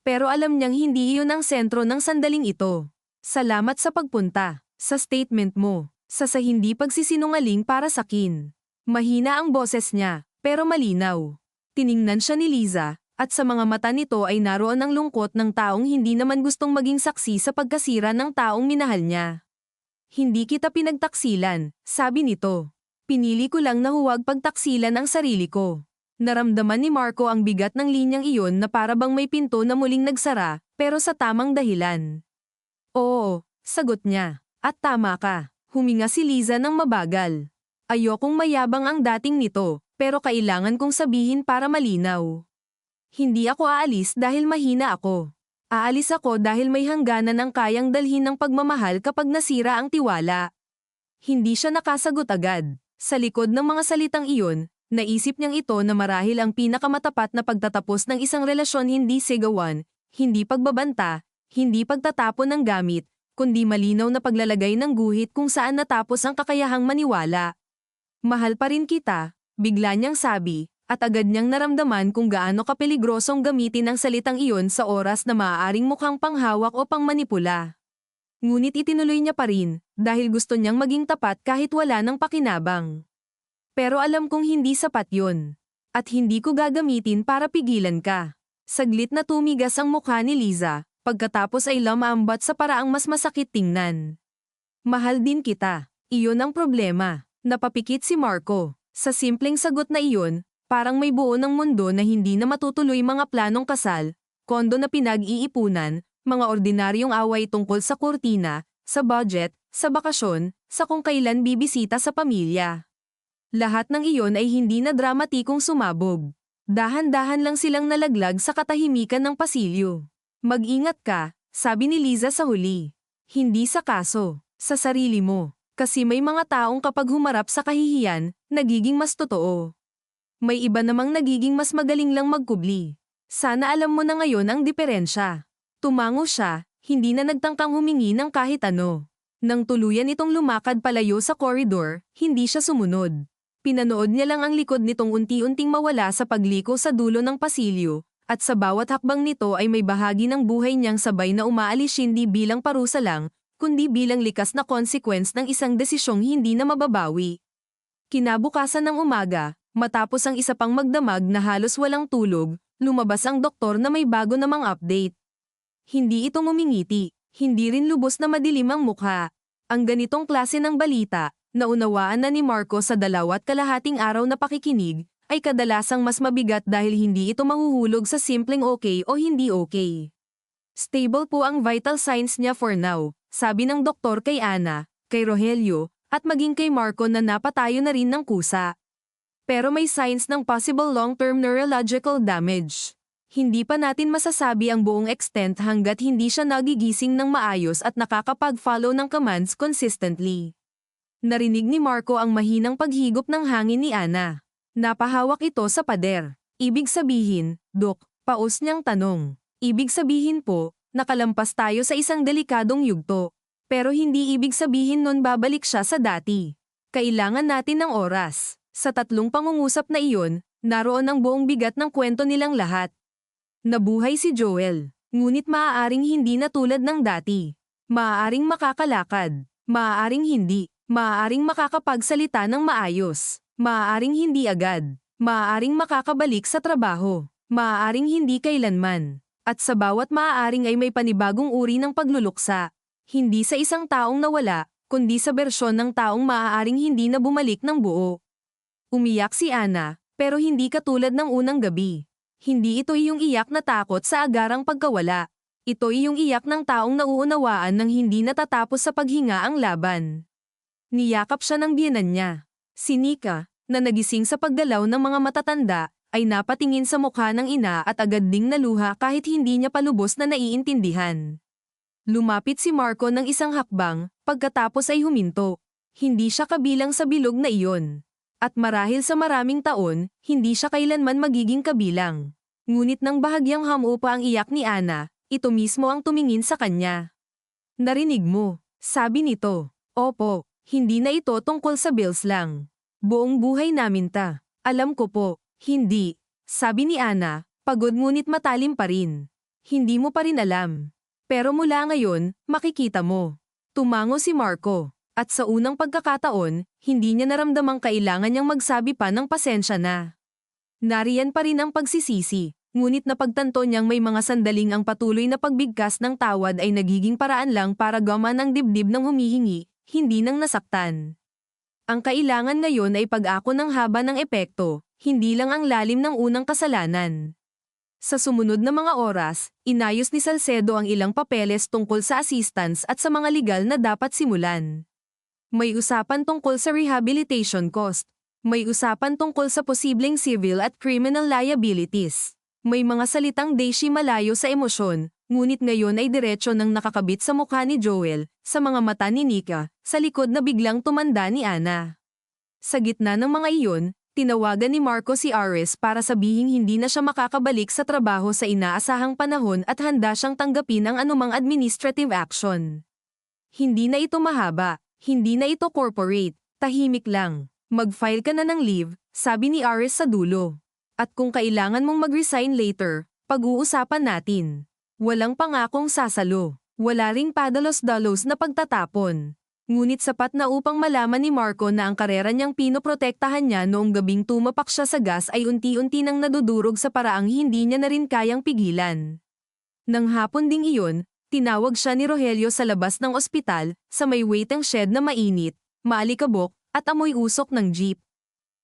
[SPEAKER 1] Pero alam niyang hindi iyon ang sentro ng sandaling ito. Salamat sa pagpunta, sa statement mo, sa hindi pagsisinungaling para sakin. Mahina ang boses niya, pero malinaw. Tiningnan siya ni Liza, at sa mga mata nito ay naroon ang lungkot ng taong hindi naman gustong maging saksi sa pagkasira ng taong minahal niya. Hindi kita pinagtaksilan, sabi nito. Pinili ko lang na huwag pagtaksilan ang sarili ko. Naramdaman ni Marco ang bigat ng linyang iyon na para bang may pinto na muling nagsara, pero sa tamang dahilan. Oo, sagot niya. At tama ka. Huminga si Liza ng mabagal. Ayokong mayabang ang dating nito, pero kailangan kong sabihin para malinaw. Hindi ako aalis dahil mahina ako. Aalis ako dahil may hangganan ang kayang dalhin ng pagmamahal kapag nasira ang tiwala. Hindi siya nakasagot agad. Sa likod ng mga salitang iyon, naisip niyang ito na marahil ang pinakamatapat na pagtatapos ng isang relasyon hindi sigawan, hindi pagbabanta, hindi pagtatapon ng gamit, kundi malinaw na paglalagay ng guhit kung saan natapos ang kakayahang maniwala. Mahal pa rin kita, bigla niyang sabi, at agad niyang naramdaman kung gaano kapeligrosong gamitin ang salitang iyon sa oras na maaaring mukhang panghawak o pangmanipula. Ngunit itinuloy niya pa rin, dahil gusto niyang maging tapat kahit wala ng pakinabang. Pero alam kong hindi sapat yun. At hindi ko gagamitin para pigilan ka. Saglit na tumigas ang mukha ni Liza, pagkatapos ay lumaambat sa paraang mas masakit tingnan. Mahal din kita. Iyon ang problema. Napapikit si Marco. Sa simpleng sagot na iyon, parang may buo ng mundo na hindi na matutuloy mga planong kasal, kondo na pinag-iipunan, mga ordinaryong away tungkol sa kurtina, sa budget, sa bakasyon, sa kung kailan bibisita sa pamilya. Lahat ng iyon ay hindi na dramatikong sumabog. Dahan-dahan lang silang nalaglag sa katahimikan ng pasilyo. Mag-ingat ka, sabi ni Liza sa huli. Hindi sa kaso, sa sarili mo. Kasi may mga taong kapag humarap sa kahihiyan, nagiging mas totoo. May iba namang nagiging mas magaling lang magkubli. Sana alam mo na ngayon ang diferensya. Tumango siya, hindi na nagtangkang humingi ng kahit ano. Nang tuluyan itong lumakad palayo sa koridor, hindi siya sumunod. Pinanood niya lang ang likod nitong unti-unting mawala sa pagliko sa dulo ng pasilyo, at sa bawat hakbang nito ay may bahagi ng buhay niyang sabay na umaalis hindi bilang parusa lang, kundi bilang likas na consequence ng isang desisyong hindi na mababawi. Kinabukasan ng umaga, matapos ang isa pang magdamag na halos walang tulog, lumabas ang doktor na may bago namang update. Hindi ito ngumingiti, hindi rin lubos na madilim ang mukha. Ang ganitong klase ng balita, Naunawaan na ni Marco sa 2.5 araw na pakikinig, ay kadalasang mas mabigat dahil hindi ito mahuhulog sa simpleng okay o hindi okay. Stable po ang vital signs niya for now, sabi ng doktor kay Ana, kay Rogelio, at maging kay Marco na napatayo na rin ng kusa. Pero may signs ng possible long-term neurological damage. Hindi pa natin masasabi ang buong extent hanggat hindi siya nagigising ng maayos at nakakapag-follow ng commands consistently. Narinig ni Marco ang mahinang paghigop ng hangin ni Ana. Napahawak ito sa pader. Ibig sabihin, Dok, paus niyang tanong. Ibig sabihin po, nakalampas tayo sa isang delikadong yugto. Pero hindi ibig sabihin nun babalik siya sa dati. Kailangan natin ng oras. Sa 3 pangungusap na iyon, naroon ang buong bigat ng kwento nilang lahat. Nabuhay si Joel, ngunit maaaring hindi na tulad ng dati. Maaaring makakalakad, maaaring hindi, maaaring makakapagsalita ng maayos, maaaring hindi agad, maaaring makakabalik sa trabaho, maaaring hindi kailanman. At sa bawat maaaring ay may panibagong uri ng pagluluksa. Hindi sa isang taong nawala, kundi sa bersyon ng taong maaaring hindi na bumalik ng buo. Umiyak si Ana, pero hindi katulad ng unang gabi. Hindi ito iyong iyak na takot sa agarang pagkawala. Ito iyong iyak ng taong nauunawaan ng hindi natatapos sa paghinga ang laban. Niyakap siya ng biyenan niya. Si Nika, na nagising sa pagdalaw ng mga matatanda, ay napatingin sa mukha ng ina at agad ding naluha kahit hindi niya palubos na naiintindihan. Lumapit si Marco ng isang hakbang, pagkatapos ay huminto. Hindi siya kabilang sa bilog na iyon. At marahil sa maraming taon, hindi siya kailanman magiging kabilang. Ngunit nang bahagyang hamupa ang iyak ni Ana, ito mismo ang tumingin sa kanya. Narinig mo, sabi nito. Opo, hindi na ito tungkol sa bills lang. Buong buhay namin ta. Alam ko po, hindi. Sabi ni Ana, pagod ngunit matalim pa rin. Hindi mo pa rin alam. Pero mula ngayon, makikita mo. Tumango si Marco. At sa unang pagkakataon, hindi niya naramdamang kailangan niyang magsabi pa ng pasensya na. Nariyan pa rin ang pagsisisi, ngunit napagtanto niyang may mga sandaling ang patuloy na pagbigkas ng tawad ay nagiging paraan lang para gaman ang dibdib ng humihingi, hindi ng nasaktan. Ang kailangan ngayon ay pag-ako ng haba ng epekto, hindi lang ang lalim ng unang kasalanan. Sa sumunod na mga oras, inayos ni Salcedo ang ilang papeles tungkol sa assistance at sa mga legal na dapat simulan. May usapan tungkol sa rehabilitation cost. May usapan tungkol sa posibleng civil at criminal liabilities. May mga salitang deishi malayo sa emosyon, ngunit ngayon ay diretso nang nakakabit sa mukha ni Joel, sa mga mata ni Nika, sa likod na biglang tumanda ni Ana. Sa gitna ng mga iyon, tinawagan ni Marco si Aris para sabihing hindi na siya makakabalik sa trabaho sa inaasahang panahon at handa siyang tanggapin ang anumang administrative action. Hindi na ito mahaba, hindi na ito corporate, tahimik lang. Mag-file ka na ng leave, sabi ni Aris sa dulo. At kung kailangan mong mag-resign later, pag-uusapan natin. Walang pangakong sasalo, wala ring padalos-dalos na pagtatapon. Ngunit sapat na upang malaman ni Marco na ang karera niyang pinoprotektahan niya noong gabing tumapak siya sa gas ay unti-unti nang nadudurog sa paraang hindi niya na rin kayang pigilan. Nang hapon ding iyon, tinawag siya ni Rogelio sa labas ng ospital, sa may waiting shed na mainit, maalikabok, at amoy usok ng jeep.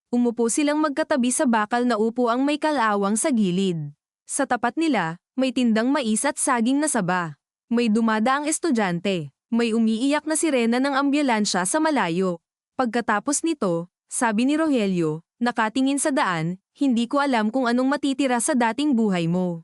[SPEAKER 1] Umupo silang magkatabi sa bakal na upuang may kalawang sa gilid. Sa tapat nila, may tindang mais at saging na saba. May dumadaang estudyante. May umiiyak na sirena ng ambulansya sa malayo. Pagkatapos nito, sabi ni Rogelio, nakatingin sa daan, hindi ko alam kung anong matitira sa dating buhay mo.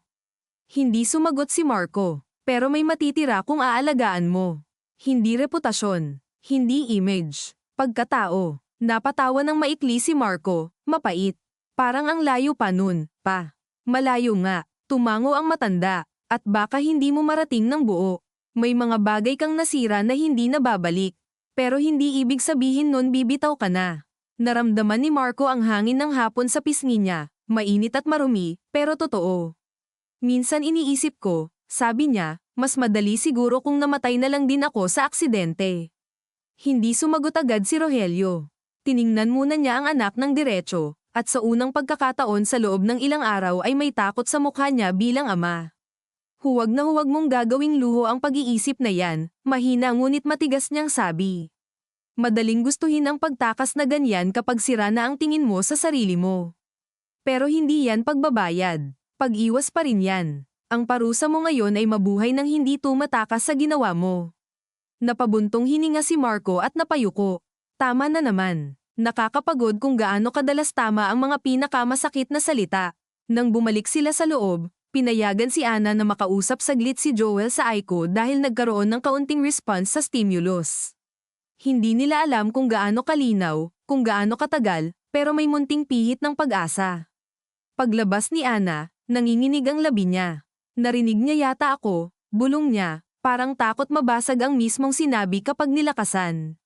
[SPEAKER 1] Hindi sumagot si Marco, pero may matitira kung aalagaan mo. Hindi reputasyon, hindi image, pagkatao. Napatawa ng maikli si Marco, mapait. Parang ang layo pa nun, pa. Malayo nga, tumango ang matanda, at baka hindi mo marating ng buo. May mga bagay kang nasira na hindi nababalik. Pero hindi ibig sabihin nun bibitaw ka na. Naramdaman ni Marco ang hangin ng hapon sa pisngi niya, mainit at marumi, pero totoo. Minsan iniisip ko, sabi niya, mas madali siguro kung namatay na lang din ako sa aksidente. Hindi sumagot agad si Rogelio. Tiningnan muna niya ang anak ng diretso, at sa unang pagkakataon sa loob ng ilang araw ay may takot sa mukha niya bilang ama. Huwag na huwag mong gagawing luho ang pag-iisip na yan, mahina ngunit matigas niyang sabi. Madaling gustuhin ang pagtakas na ganyan kapag sira na ang tingin mo sa sarili mo. Pero hindi yan pagbabayad. Pag-iwas pa rin yan. Ang parusa mo ngayon ay mabuhay nang hindi tumatakas sa ginawa mo. Napabuntong hininga si Marco at napayuko. Tama na naman. Nakakapagod kung gaano kadalas tama ang mga pinakamasakit na salita. Nang bumalik sila sa loob, pinayagan si Ana na makausap saglit si Joel sa Aiko dahil nagkaroon ng kaunting response sa stimulus. Hindi nila alam kung gaano kalinaw, kung gaano katagal, pero may munting pihit ng pag-asa. Paglabas ni Ana, nanginginig ang labi niya. Narinig niya yata ako, bulong niya, parang takot mabasag ang mismong sinabi kapag nilakasan.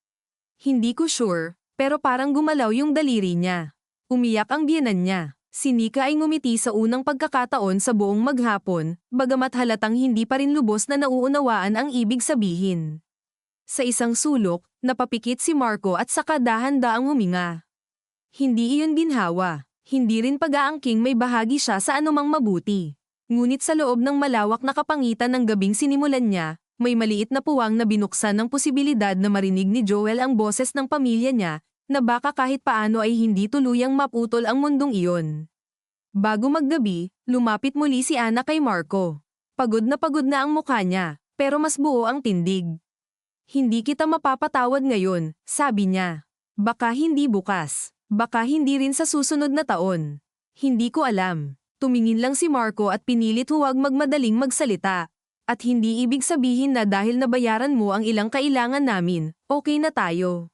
[SPEAKER 1] Hindi ko sure, pero parang gumalaw yung daliri niya. Umiyak ang biyenan niya. Si Nika ay ngumiti sa unang pagkakataon sa buong maghapon, bagamat halatang hindi pa rin lubos na nauunawaan ang ibig sabihin. Sa isang sulok, napapikit si Marco at saka dahan-daang huminga. Hindi iyon ginhawa. Hindi rin pag-aangking may bahagi siya sa anumang mabuti. Ngunit sa loob ng malawak na kapangitan ng gabing sinimulan niya, may maliit na puwang na binuksan ng posibilidad na marinig ni Joel ang boses ng pamilya niya, na baka kahit paano ay hindi tuluyang maputol ang mundong iyon. Bago maggabi, lumapit muli si Ana kay Marco. Pagod na ang mukha niya, pero mas buo ang tindig. Hindi kita mapapatawad ngayon, sabi niya. Baka hindi bukas. Baka hindi rin sa susunod na taon. Hindi ko alam. Tumingin lang si Marco at pinilit huwag magmadaling magsalita. At hindi ibig sabihin na dahil nabayaran mo ang ilang kailangan namin, okay na tayo.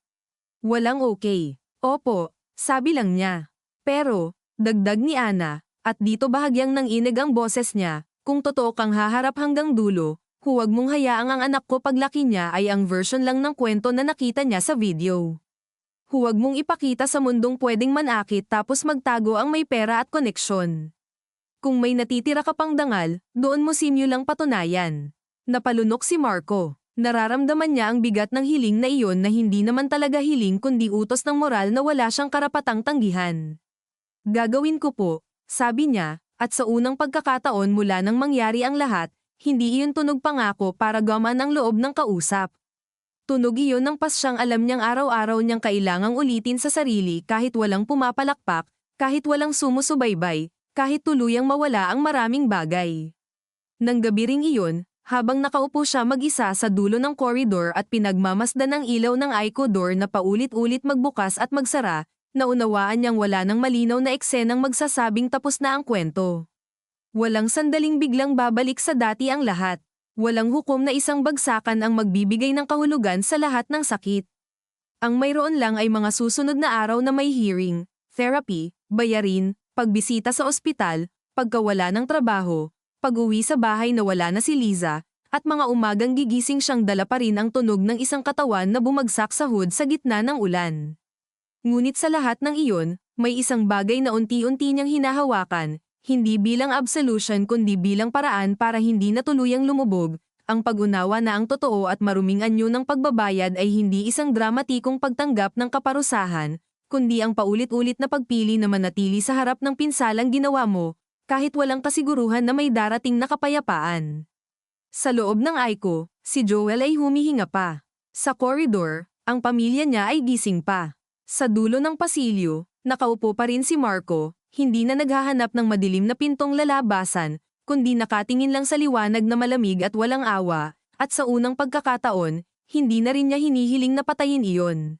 [SPEAKER 1] Walang okay. Opo, sabi lang niya. Pero, dagdag ni Ana, at dito bahagyang nanginig ang boses niya, kung totoo kang haharap hanggang dulo, huwag mong hayaang ang anak ko paglaki niya ay ang version lang ng kwento na nakita niya sa video. Huwag mong ipakita sa mundong pwedeng manakit tapos magtago ang may pera at koneksyon. Kung may natitira ka pang dangal, doon mo simulang patunayan. Napalunok si Marco. Nararamdaman niya ang bigat ng hiling na iyon na hindi naman talaga hiling kundi utos ng moral na wala siyang karapatang tanggihan. Gagawin ko po, sabi niya, at sa unang pagkakataon mula nang mangyari ang lahat, hindi iyon tunog pangako para gaman ang loob ng kausap. Tunog iyon ng pasyang alam niyang araw-araw niyang kailangang ulitin sa sarili kahit walang pumapalakpak, kahit walang sumusubaybay, kahit tuluyang mawala ang maraming bagay. Nang gabi ring iyon, habang nakaupo siya mag-isa sa dulo ng koridor at pinagmamasdan ng ilaw ng Aiko door na paulit-ulit magbukas at magsara, naunawaan niyang wala nang malinaw na eksenang magsasabing tapos na ang kwento. Walang sandaling biglang babalik sa dati ang lahat. Walang hukom na isang bagsakan ang magbibigay ng kahulugan sa lahat ng sakit. Ang mayroon lang ay mga susunod na araw na may hearing, therapy, bayarin, pagbisita sa ospital, pagkawala ng trabaho, pag-uwi sa bahay na wala na si Liza, at mga umagang gigising siyang dala pa rin ang tunog ng isang katawan na bumagsak sa hood sa gitna ng ulan. Ngunit sa lahat ng iyon, may isang bagay na unti-unti niyang hinahawakan, hindi bilang absolution kundi bilang paraan para hindi na tuluyang lumubog, ang pag-unawa na ang totoo at maruming anyo ng pagbabayad ay hindi isang dramatikong pagtanggap ng kaparusahan, kundi ang paulit-ulit na pagpili na manatili sa harap ng pinsalang ginawa mo, kahit walang kasiguruhan na may darating na kapayapaan. Sa loob ng Aiko, si Joel ay humihinga pa. Sa koridor, ang pamilya niya ay gising pa. Sa dulo ng pasilyo, nakaupo pa rin si Marco, hindi na naghahanap ng madilim na pintong lalabasan, kundi nakatingin lang sa liwanag na malamig at walang awa, at sa unang pagkakataon, hindi na rin niya hinihiling na patayin iyon.